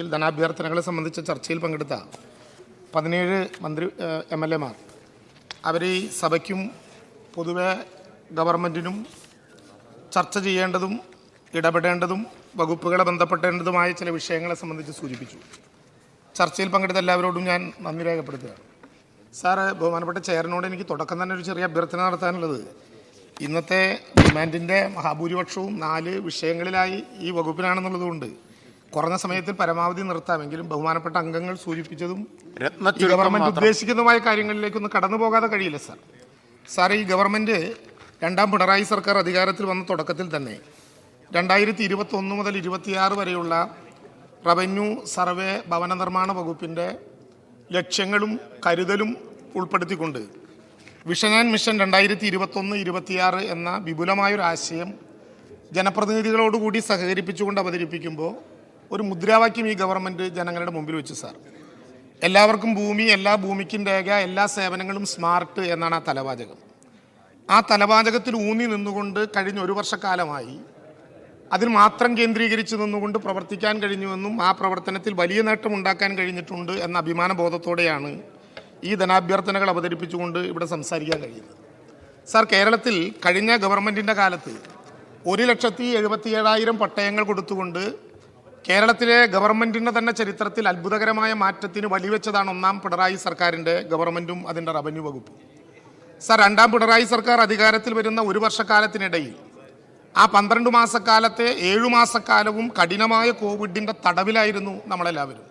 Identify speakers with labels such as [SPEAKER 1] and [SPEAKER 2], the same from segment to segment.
[SPEAKER 1] ധനാഭ്യർത്ഥനകളെ സംബന്ധിച്ച ചർച്ചയിൽ പങ്കെടുത്ത 17 MLA-മാർ അവർ ഈ സഭയ്ക്കും പൊതുവെ ഗവൺമെൻറ്റിനും ചർച്ച ചെയ്യേണ്ടതും ഇടപെടേണ്ടതും വകുപ്പുകളെ ബന്ധപ്പെട്ടേണ്ടതുമായ ചില വിഷയങ്ങളെ സംബന്ധിച്ച് സൂചിപ്പിച്ചു. ചർച്ചയിൽ പങ്കെടുത്ത എല്ലാവരോടും ഞാൻ നന്ദി രേഖപ്പെടുത്തുകയാണ്. സാറ്, ബഹുമാനപ്പെട്ട ചെയറിനോട് എനിക്ക് തുടക്കം തന്നെ ഒരു ചെറിയ അഭ്യർത്ഥന നടത്താനുള്ളത്, ഇന്നത്തെ ഡിമാൻഡിൻ്റെ മഹാഭൂരിപക്ഷവും 4 വിഷയങ്ങളിലായി ഈ വകുപ്പിനാണെന്നുള്ളതുകൊണ്ട് കുറഞ്ഞ സമയത്തിൽ പരമാവധി നിർത്താമെങ്കിലും ബഹുമാനപ്പെട്ട അംഗങ്ങൾ സൂചിപ്പിച്ചതും ഗവൺമെൻറ് ഉദ്ദേശിക്കുന്നതുമായ കാര്യങ്ങളിലേക്കൊന്നും കടന്നു പോകാതെ കഴിയില്ല. സാർ, ഈ ഗവൺമെൻറ് രണ്ടാം പിണറായി സർക്കാർ അധികാരത്തിൽ വന്ന തുടക്കത്തിൽ തന്നെ 2021 മുതൽ 26 വരെയുള്ള റവന്യൂ സർവേ ഭവന നിർമ്മാണ വകുപ്പിൻ്റെ ലക്ഷ്യങ്ങളും കരുതലും ഉൾപ്പെടുത്തിക്കൊണ്ട് വിഷൻ ആൻഡ് മിഷൻ 2021-26 എന്ന വിപുലമായൊരു ആശയം ജനപ്രതിനിധികളോടുകൂടി സഹകരിപ്പിച്ചുകൊണ്ട് അവതരിപ്പിക്കുമ്പോൾ ഒരു മുദ്രാവാക്യം ഈ ഗവൺമെൻറ് ജനങ്ങളുടെ മുമ്പിൽ വെച്ചു. സാർ, എല്ലാവർക്കും ഭൂമി, എല്ലാ ഭൂമിക്കും രേഖ, എല്ലാ സേവനങ്ങളും സ്മാർട്ട് എന്നാണ് ആ തലവാചകം. ആ തലവാചകത്തിൽ ഊന്നി നിന്നുകൊണ്ട് കഴിഞ്ഞ 1 വർഷക്കാലമായി അതിൽ മാത്രം കേന്ദ്രീകരിച്ച് നിന്നുകൊണ്ട് പ്രവർത്തിക്കാൻ കഴിഞ്ഞുവെന്നും ആ പ്രവർത്തനത്തിൽ വലിയ നേട്ടം ഉണ്ടാക്കാൻ കഴിഞ്ഞിട്ടുണ്ട് എന്ന അഭിമാനബോധത്തോടെയാണ് ഈ ധനാഭ്യർത്ഥനകൾ അവതരിപ്പിച്ചുകൊണ്ട് ഇവിടെ സംസാരിക്കാൻ കഴിയുന്നത്. സാർ, കേരളത്തിൽ കഴിഞ്ഞ ഗവൺമെൻറ്റിൻ്റെ കാലത്ത് 1,77,000 പട്ടയങ്ങൾ കൊടുത്തുകൊണ്ട് കേരളത്തിലെ ഗവൺമെൻറ്റിൻ്റെ തന്നെ ചരിത്രത്തിൽ അത്ഭുതകരമായ മാറ്റത്തിന് വഴിവെച്ചതാണ് ഒന്നാം പിണറായി സർക്കാരിൻ്റെ ഗവൺമെൻറ്റും അതിൻ്റെ റവന്യൂ വകുപ്പും. സാർ, രണ്ടാം പിണറായി സർക്കാർ അധികാരത്തിൽ വരുന്ന 1 വർഷക്കാലത്തിനിടയിൽ ആ 12 മാസക്കാലത്തെ 7 മാസക്കാലവും കഠിനമായ കോവിഡിൻ്റെ തടവിലായിരുന്നു നമ്മളെല്ലാവരും.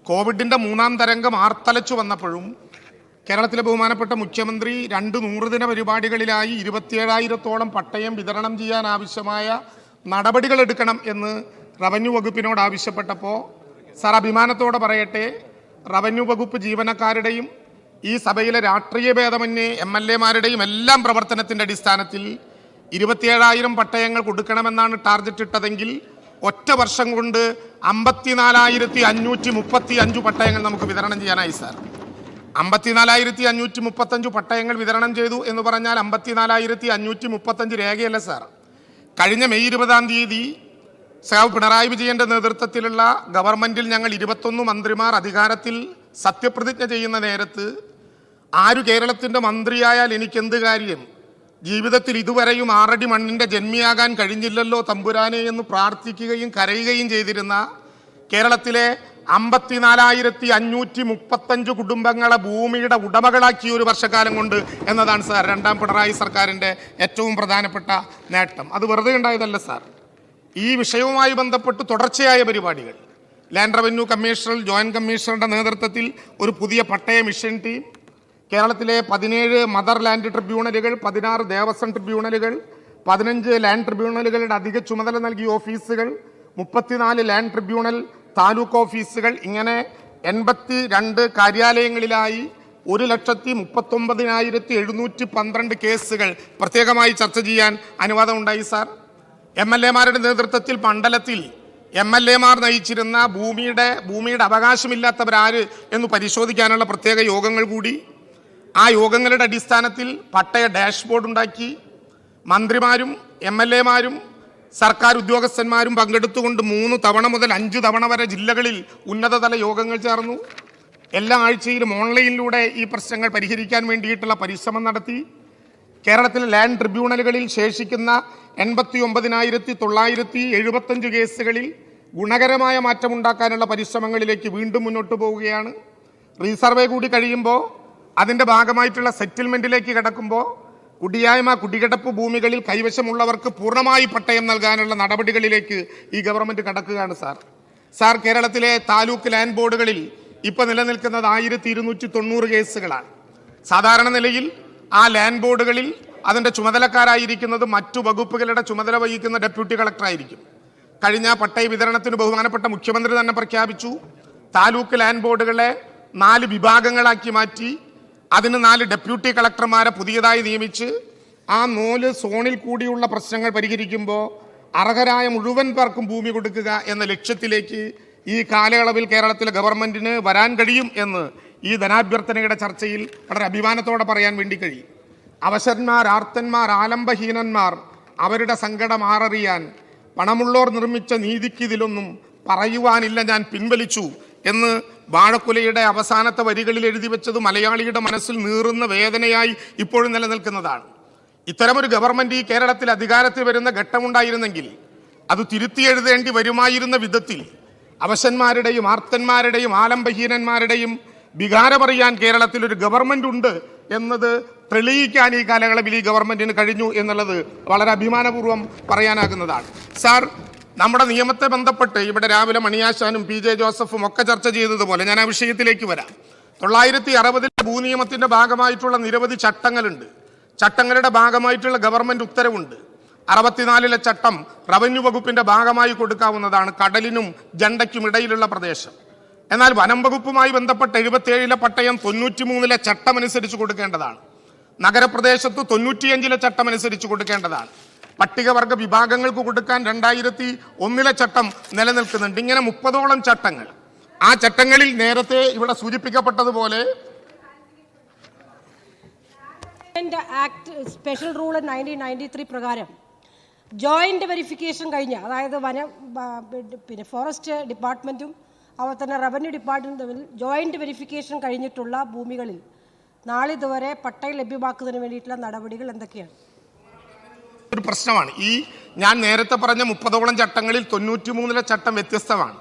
[SPEAKER 1] കോവിഡിൻ്റെ 3ാം തരംഗം ആർത്തലച്ചു വന്നപ്പോഴും കേരളത്തിലെ ബഹുമാനപ്പെട്ട മുഖ്യമന്ത്രി 2 100-ദിന പരിപാടികളിലായി 27,000-ഓളം പട്ടയം വിതരണം ചെയ്യാൻ ആവശ്യമായ നടപടികൾ എടുക്കണം എന്ന് റവന്യൂ വകുപ്പിനോട് ആവശ്യപ്പെട്ടപ്പോൾ, സാർ, അഭിമാനത്തോടെ പറയട്ടെ, റവന്യൂ വകുപ്പ് ജീവനക്കാരുടെയും ഈ സഭയിലെ രാഷ്ട്രീയ ഭേദമന്യേ MLA-മാരുടെയും എല്ലാം പ്രവർത്തനത്തിൻ്റെ അടിസ്ഥാനത്തിൽ 27,000 പട്ടയങ്ങൾ കൊടുക്കണമെന്നാണ് ടാർഗറ്റ് ഇട്ടതെങ്കിൽ ഒറ്റ വർഷം കൊണ്ട് 54,535 പട്ടയങ്ങൾ നമുക്ക് വിതരണം ചെയ്യാനായി. സാർ, 54,535 പട്ടയങ്ങൾ വിതരണം ചെയ്തു എന്ന് പറഞ്ഞാൽ 54,535 രേഖയല്ല സാർ. കഴിഞ്ഞ മെയ് 20-ാം തീയതി പിണറായി വിജയൻ്റെ നേതൃത്വത്തിലുള്ള ഗവൺമെൻറ്റിൽ ഞങ്ങൾ 21 മന്ത്രിമാർ അധികാരത്തിൽ സത്യപ്രതിജ്ഞ ചെയ്യുന്ന നേരത്ത് ആര് കേരളത്തിൻ്റെ മന്ത്രിയായാൽ എനിക്കെന്ത് കാര്യം, ജീവിതത്തിൽ ഇതുവരെയും 6 അടി മണ്ണിൻ്റെ ജന്മിയാകാൻ കഴിഞ്ഞില്ലല്ലോ തമ്പുരാനെ എന്ന് പ്രാർത്ഥിക്കുകയും കരയുകയും ചെയ്തിരുന്ന കേരളത്തിലെ 54,535 കുടുംബങ്ങളെ ഭൂമിയുടെ ഉടമകളാക്കിയ 1 വർഷക്കാലം കൊണ്ട് എന്നതാണ് സാർ രണ്ടാം പിണറായി സർക്കാരിൻ്റെ ഏറ്റവും പ്രധാനപ്പെട്ട നേട്ടം. അത് വെറുതെ ഉണ്ടായതല്ല സാർ. ഈ വിഷയവുമായി ബന്ധപ്പെട്ട് തുടർച്ചയായ പരിപാടികൾ, ലാൻഡ് റവന്യൂ കമ്മീഷണർ, ജോയിൻറ്റ് കമ്മീഷണറുടെ നേതൃത്വത്തിൽ ഒരു പുതിയ പട്ടയ മിഷൻ ടീം, കേരളത്തിലെ 17 മദർ ലാൻഡ് ട്രിബ്യൂണലുകൾ, 16 ദേവസ്വം ട്രിബ്യൂണലുകൾ, 15 ലാൻഡ് ട്രിബ്യൂണലുകളുടെ അധിക ചുമതല നൽകിയ ഓഫീസുകൾ, 34 ലാൻഡ് ട്രിബ്യൂണൽ താലൂക്ക് ഓഫീസുകൾ, ഇങ്ങനെ 82 കാര്യാലയങ്ങളിലായി 1,39,712 കേസുകൾ പ്രത്യേകമായി ചർച്ച ചെയ്യാൻ അനുവാദം ഉണ്ടായി. സാർ, MLA-മാരുടെ നേതൃത്വത്തിൽ മണ്ഡലത്തിൽ MLA-മാർ നയിച്ചിരുന്ന ഭൂമിയുടെ അവകാശമില്ലാത്തവരാര് എന്ന് പരിശോധിക്കാനുള്ള പ്രത്യേക യോഗങ്ങൾ കൂടി. ആ യോഗങ്ങളുടെ അടിസ്ഥാനത്തിൽ പട്ടയ ഡാഷ്ബോർഡ് ഉണ്ടാക്കി മന്ത്രിമാരും MLA-മാരും സർക്കാർ ഉദ്യോഗസ്ഥന്മാരും പങ്കെടുത്തുകൊണ്ട് 3 തവണ മുതൽ 5 തവണ വരെ ജില്ലകളിൽ ഉന്നതതല യോഗങ്ങൾ ചേർന്നു. എല്ലാ ആഴ്ചയിലും ഓൺലൈനിലൂടെ ഈ പ്രശ്നങ്ങൾ പരിഹരിക്കാൻ വേണ്ടിയിട്ടുള്ള പരിശ്രമം നടത്തി. കേരളത്തിലെ ലാൻഡ് ട്രിബ്യൂണലുകളിൽ ശേഷിക്കുന്ന 89,975 കേസുകളിൽ ഗുണകരമായ മാറ്റമുണ്ടാക്കാനുള്ള പരിശ്രമങ്ങളിലേക്ക് വീണ്ടും മുന്നോട്ട് പോവുകയാണ്. റീസർവേ കൂടി കഴിയുമ്പോൾ അതിൻ്റെ ഭാഗമായിട്ടുള്ള സെറ്റിൽമെൻറ്റിലേക്ക് കിടക്കുമ്പോൾ കുടികിടപ്പ് ഭൂമികളിൽ കൈവശമുള്ളവർക്ക് പൂർണ്ണമായി പട്ടയം നൽകാനുള്ള നടപടികളിലേക്ക് ഈ ഗവൺമെൻറ് കടക്കുകയാണ്. സാർ, കേരളത്തിലെ താലൂക്ക് ലാൻഡ് ബോർഡുകളിൽ ഇപ്പോൾ നിലനിൽക്കുന്നത് 1,290 കേസുകളാണ്. സാധാരണ നിലയിൽ ആ ലാൻഡ് ബോർഡുകളിൽ അതിൻ്റെ ചുമതലക്കാരായിരിക്കുന്നത് മറ്റു വകുപ്പുകളുടെ ചുമതല വഹിക്കുന്ന ഡെപ്യൂട്ടി കളക്ടറായിരിക്കും. കഴിഞ്ഞ പട്ടയ വിതരണത്തിന് ബഹുമാനപ്പെട്ട മുഖ്യമന്ത്രി തന്നെ പ്രഖ്യാപിച്ചു, താലൂക്ക് ലാൻഡ് ബോർഡുകളെ 4 വിഭാഗങ്ങളാക്കി മാറ്റി അതിന് 4 ഡെപ്യൂട്ടി കളക്ടർമാരെ പുതിയതായി നിയമിച്ച് ആ 4 സോണിൽ കൂടിയുള്ള പ്രശ്നങ്ങൾ പരിഹരിക്കുമ്പോൾ അർഹരായ മുഴുവൻ പേർക്കും ഭൂമി കൊടുക്കുക എന്ന ലക്ഷ്യത്തിലേക്ക് ഈ കാലയളവിൽ കേരളത്തിലെ ഗവൺമെൻറ്റിന് വരാൻ കഴിയും എന്ന് ഈ ധനാഭ്യർത്ഥനയുടെ ചർച്ചയിൽ വളരെ അഭിമാനത്തോടെ പറയാൻ വേണ്ടി കഴിയും. അവശന്മാർ, ആർത്തന്മാർ, ആലംബഹീനന്മാർ അവരുടെ സങ്കടം ആററിയാൻ പണമുള്ളോർ നിർമ്മിച്ച നീതിക്കിതിലൊന്നും പറയുവാനില്ല, ഞാൻ പിൻവലിച്ചു എന്ന് വാഴക്കുലയുടെ അവസാനത്തെ വരികളിൽ എഴുതി വെച്ചത് മലയാളിയുടെ മനസ്സിൽ നീറുന്ന വേദനയായി ഇപ്പോഴും നിലനിൽക്കുന്നതാണ്. ഇത്തരമൊരു ഗവൺമെന്റ് ഈ കേരളത്തിൽ അധികാരത്തിൽ വരുന്ന ഘട്ടമുണ്ടായിരുന്നെങ്കിൽ അത് തിരുത്തി എഴുതേണ്ടി വരുമായിരുന്ന വിധത്തിൽ അവശന്മാരുടെയും ആർത്തന്മാരുടെയും ആലംബഹീനന്മാരുടെയും വികാരമറിയാൻ കേരളത്തിൽ ഒരു ഗവൺമെന്റ് ഉണ്ട് എന്നത് തെളിയിക്കാൻ ഈ കാലയളവിൽ ഈ ഗവൺമെന്റിന് കഴിഞ്ഞു എന്നുള്ളത് വളരെ അഭിമാനപൂർവ്വം പറയാനാകുന്നതാണ്. സാർ, നമ്മുടെ നിയമത്തെ ബന്ധപ്പെട്ട് ഇവിടെ രാവിലെ മണിയാശാനും പി ജെ ജോസഫും ഒക്കെ ചർച്ച ചെയ്തതുപോലെ ഞാൻ ആ വിഷയത്തിലേക്ക് വരാം. 1960 ഭൂനിയമത്തിന്റെ ഭാഗമായിട്ടുള്ള നിരവധി ചട്ടങ്ങളുണ്ട്. ചട്ടങ്ങളുടെ ഭാഗമായിട്ടുള്ള ഗവൺമെന്റ് ഉത്തരവുണ്ട്. 64 ചട്ടം റവന്യൂ വകുപ്പിന്റെ ഭാഗമായി കൊടുക്കാവുന്നതാണ്, കടലിനും ജണ്ടയ്ക്കും ഇടയിലുള്ള പ്രദേശം. എന്നാൽ വനം വകുപ്പുമായി ബന്ധപ്പെട്ട 77 പട്ടയം 93 ചട്ടം അനുസരിച്ച് കൊടുക്കേണ്ടതാണ്. നഗരപ്രദേശത്ത് 95 ചട്ടം അനുസരിച്ച് കൊടുക്കേണ്ടതാണ്. പട്ടികവർഗ വിഭാഗങ്ങൾക്ക് കൊടുക്കാൻ 2001 ചട്ടം നിലനിൽക്കുന്നുണ്ട്. ഇങ്ങനെ 30ഓളം ചട്ടങ്ങൾ. ആ ചട്ടങ്ങളിൽ നേരത്തെ ഇവിടെ സൂചിപ്പിക്കപ്പെട്ടതുപോലെ
[SPEAKER 2] ആക്ട് സ്പെഷ്യൽ റൂൾ 1993 പ്രകാരം ജോയിന്റ് വെരിഫിക്കേഷൻ കഴിഞ്ഞ, അതായത് ഫോറസ്റ്റ് ഡിപ്പാർട്ട്മെന്റും അതുപോലെ തന്നെ റവന്യൂ ഡിപ്പാർട്ട്മെന്റും തമ്മിൽ ജോയിന്റ് വെരിഫിക്കേഷൻ കഴിഞ്ഞിട്ടുള്ള ഭൂമികളിൽ നാളിതുവരെ പട്ടയം ലഭ്യമാക്കുന്നതിന് വേണ്ടിയിട്ടുള്ള നടപടികൾ എന്തൊക്കെയാണ്?
[SPEAKER 1] ഒരു പ്രശ്നമാണ്. ഞാൻ നേരത്തെ പറഞ്ഞ 30ഓളം ചട്ടങ്ങളിൽ 93 ചട്ടം വ്യത്യസ്തമാണ്.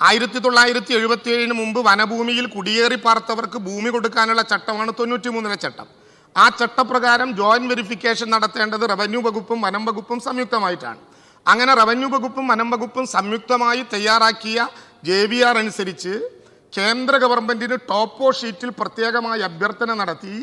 [SPEAKER 1] 1977 മുമ്പ് വനഭൂമിയിൽ കുടിയേറി പാർത്തവർക്ക് ഭൂമി കൊടുക്കാനുള്ള ചട്ടമാണ് 93 ചട്ടം. ആ ചട്ടപ്രകാരം ജോയിന്റ് വെരിഫിക്കേഷൻ നടത്തേണ്ടത് റവന്യൂ വകുപ്പും വനം വകുപ്പും സംയുക്തമായിട്ടാണ്. അങ്ങനെ റവന്യൂ വകുപ്പും വനം വകുപ്പും സംയുക്തമായി തയ്യാറാക്കിയ JVR അനുസരിച്ച് കേന്ദ്ര ഗവൺമെന്റിന് ടോപ്പോ ഷീറ്റിൽ പ്രത്യേകമായി അഭ്യർത്ഥന നടത്തി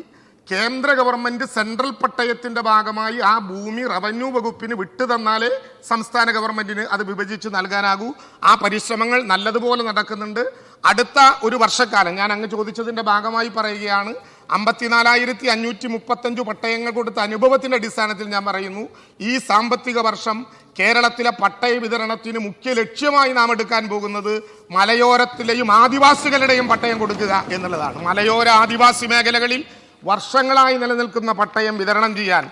[SPEAKER 1] കേന്ദ്ര ഗവൺമെന്റ് സെൻട്രൽ പട്ടയത്തിന്റെ ഭാഗമായി ആ ഭൂമി റവന്യൂ വകുപ്പിന് വിട്ടുതന്നാലേ സംസ്ഥാന ഗവൺമെന്റിന് അത് വിഭജിച്ച് നൽകാനാകൂ. ആ പരിശ്രമങ്ങൾ നല്ലതുപോലെ നടക്കുന്നുണ്ട്. അടുത്ത ഒരു വർഷക്കാലം ഞാൻ അങ്ങ് ചോദിച്ചതിന്റെ ഭാഗമായി പറയുകയാണ്. 54,535 പട്ടയങ്ങൾ കൊടുത്ത അനുഭവത്തിന്റെ അടിസ്ഥാനത്തിൽ ഞാൻ പറയുന്നു, ഈ സാമ്പത്തിക വർഷം കേരളത്തിലെ പട്ടയ വിതരണത്തിന് മുഖ്യ ലക്ഷ്യമായി നാം എടുക്കാൻ പോകുന്നത് മലയോരത്തിലെയും ആദിവാസികളുടെയും പട്ടയം കൊടുക്കുക എന്നുള്ളതാണ്. മലയോര ആദിവാസി മേഖലകളിൽ വർഷങ്ങളായി നിലനിൽക്കുന്ന പട്ടയം വിതരണം ചെയ്യാൻ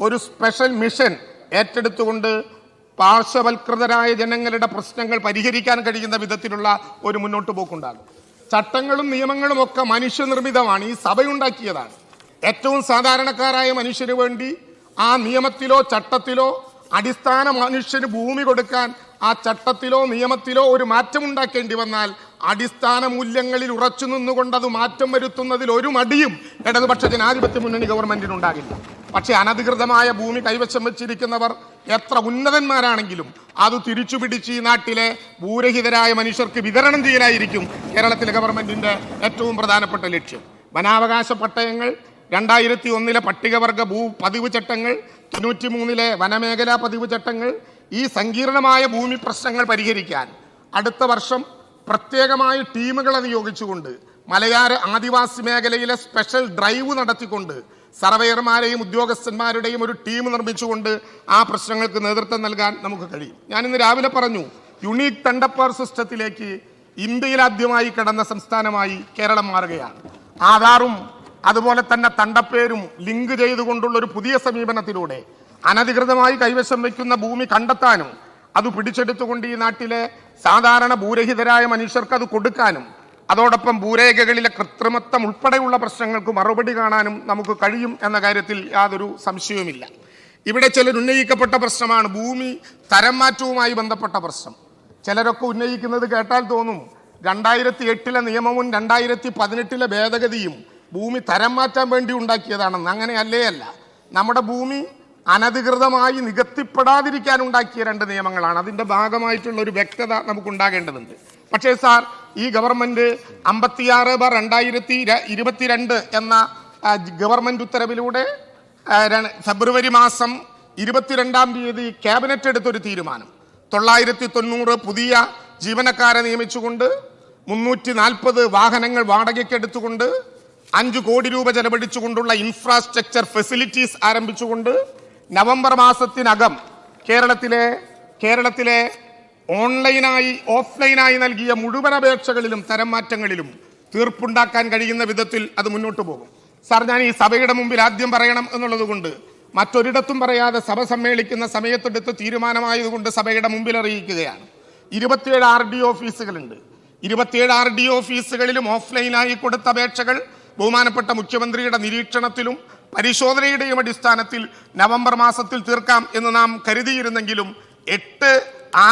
[SPEAKER 1] ഒരു സ്പെഷ്യൽ മിഷൻ ഏറ്റെടുത്തുകൊണ്ട് പാർശ്വവൽകൃതരായ ജനങ്ങളുടെ പ്രശ്നങ്ങൾ പരിഹരിക്കാൻ കഴിയുന്ന വിധത്തിലുള്ള ഒരു മുന്നോട്ട് പോക്കുണ്ടാകും. ചട്ടങ്ങളും നിയമങ്ങളും ഒക്കെ മനുഷ്യനിർമ്മിതമാണ്, ഈ സഭയുണ്ടാക്കിയതാണ്. ഏറ്റവും സാധാരണക്കാരായ മനുഷ്യന് വേണ്ടി ആ നിയമത്തിലോ ചട്ടത്തിലോ അടിസ്ഥാന മനുഷ്യന് ഭൂമി കൊടുക്കാൻ ആ ചട്ടത്തിലോ നിയമത്തിലോ ഒരു മാറ്റമുണ്ടാക്കേണ്ടി വന്നാൽ അടിസ്ഥാന മൂല്യങ്ങളിൽ ഉറച്ചു നിന്നുകൊണ്ട് അത് മാറ്റം വരുത്തുന്നതിൽ ഒരു മടിയും ഇടതുപക്ഷ ജനാധിപത്യ മുന്നണി ഗവൺമെന്റിനുണ്ടാകില്ല. പക്ഷേ അനധികൃതമായ ഭൂമി കൈവശം വെച്ചിരിക്കുന്നവർ എത്ര ഉന്നതന്മാരാണെങ്കിലും അത് തിരിച്ചു പിടിച്ച് ഈ നാട്ടിലെ ഭൂരഹിതരായ മനുഷ്യർക്ക് വിതരണം ചെയ്യലായിരിക്കും കേരളത്തിലെ ഗവൺമെന്റിന്റെ ഏറ്റവും പ്രധാനപ്പെട്ട ലക്ഷ്യം. വനാവകാശ പട്ടയങ്ങൾ, 2001 പട്ടികവർഗ പതിവ് ചട്ടങ്ങൾ, 93 വനമേഖലാ പതിവ് ചട്ടങ്ങൾ, ഈ സങ്കീർണമായ ഭൂമി പ്രശ്നങ്ങൾ പരിഹരിക്കാൻ അടുത്ത വർഷം പ്രത്യേകമായ ടീമുകളെ നിയോഗിച്ചുകൊണ്ട് മലയോര ആദിവാസി മേഖലയിലെ സ്പെഷ്യൽ ഡ്രൈവ് നടത്തിക്കൊണ്ട് സർവേയർമാരെയും ഉദ്യോഗസ്ഥന്മാരുടെയും ഒരു ടീം നിർമ്മിച്ചുകൊണ്ട് ആ പ്രശ്നങ്ങൾക്ക് നേതൃത്വം നൽകാൻ നമുക്ക് കഴിയും. ഞാനിന്ന് രാവിലെ പറഞ്ഞു, യുണീക്ക് തണ്ടപ്പവർ സിസ്റ്റത്തിലേക്ക് ഇന്ത്യയിൽ ആദ്യമായി കടന്ന സംസ്ഥാനമായി കേരളം മാറുകയാണ്. ആധാറും അതുപോലെ തന്നെ തണ്ടപ്പേരും ലിങ്ക് ചെയ്തുകൊണ്ടുള്ള ഒരു പുതിയ സമീപനത്തിലൂടെ അനധികൃതമായി കൈവശം വയ്ക്കുന്ന ഭൂമി കണ്ടെത്താനും അത് പിടിച്ചെടുത്തുകൊണ്ട് ഈ നാട്ടിലെ സാധാരണ ഭൂരഹിതരായ മനുഷ്യർക്ക് അത് കൊടുക്കാനും അതോടൊപ്പം ഭൂരേഖകളിലെ കൃത്രിമത്വം ഉൾപ്പെടെയുള്ള പ്രശ്നങ്ങൾക്ക് മറുപടി കാണാനും നമുക്ക് കഴിയും എന്ന കാര്യത്തിൽ യാതൊരു സംശയവുമില്ല. ഇവിടെ ചിലർ ഉന്നയിക്കപ്പെട്ട പ്രശ്നമാണ് ഭൂമി തരം മാറ്റവുമായി ബന്ധപ്പെട്ട പ്രശ്നം. ചിലരൊക്കെ ഉന്നയിക്കുന്നത് കേട്ടാൽ തോന്നും 2008 നിയമവും 2018 ഭേദഗതിയും ഭൂമി തരം മാറ്റാൻ വേണ്ടി ഉണ്ടാക്കിയതാണെന്ന്. അങ്ങനെ അല്ല. നമ്മുടെ ഭൂമി അനധികൃതമായി നികത്തിപ്പെടാതിരിക്കാൻ ഉണ്ടാക്കിയ 2 നിയമങ്ങളാണ്. അതിൻ്റെ ഭാഗമായിട്ടുള്ള ഒരു വ്യക്തത നമുക്കുണ്ടാകേണ്ടതുണ്ട്. പക്ഷേ സാർ, ഈ ഗവൺമെന്റ് 56/2022 എന്ന ഗവൺമെന്റ് ഉത്തരവിലൂടെ ഫെബ്രുവരി മാസം 22-ാം തീയതി ക്യാബിനറ്റ് എടുത്തൊരു തീരുമാനം, 990 പുതിയ ജീവനക്കാരെ നിയമിച്ചുകൊണ്ട് 340 വാഹനങ്ങൾ വാടകയ്ക്ക് എടുത്തുകൊണ്ട് 5 കോടി രൂപ ചെലവഴിച്ചുകൊണ്ടുള്ള ഇൻഫ്രാസ്ട്രക്ചർ ഫെസിലിറ്റീസ് ആരംഭിച്ചുകൊണ്ട് നവംബർ മാസത്തിനകം കേരളത്തിലെ ഓൺലൈനായി ഓഫ്ലൈനായി നൽകിയ മുഴുവൻ അപേക്ഷകളിലും തരം മാറ്റങ്ങളിലും തീർപ്പുണ്ടാക്കാൻ കഴിയുന്ന വിധത്തിൽ അത് മുന്നോട്ട് പോകും. സാർ, ഞാൻ ഈ സഭയുടെ മുമ്പിൽ ആദ്യം പറയണം എന്നുള്ളത് കൊണ്ട് മറ്റൊരിടത്തും പറയാതെ സഭ സമ്മേളിക്കുന്ന സമയത്തെടുത്ത് തീരുമാനമായതുകൊണ്ട് സഭയുടെ മുമ്പിൽ അറിയിക്കുകയാണ്. 27 RD ഓഫീസുകളുണ്ട്. 27 RD ഓഫീസുകളിലും ഓഫ്ലൈനായി കൊടുത്ത അപേക്ഷകൾ ബഹുമാനപ്പെട്ട മുഖ്യമന്ത്രിയുടെ നിരീക്ഷണത്തിലും പരിശോധനയുടെയും അടിസ്ഥാനത്തിൽ നവംബർ മാസത്തിൽ തീർക്കാം എന്ന് നാം കരുതിയിരുന്നെങ്കിലും 8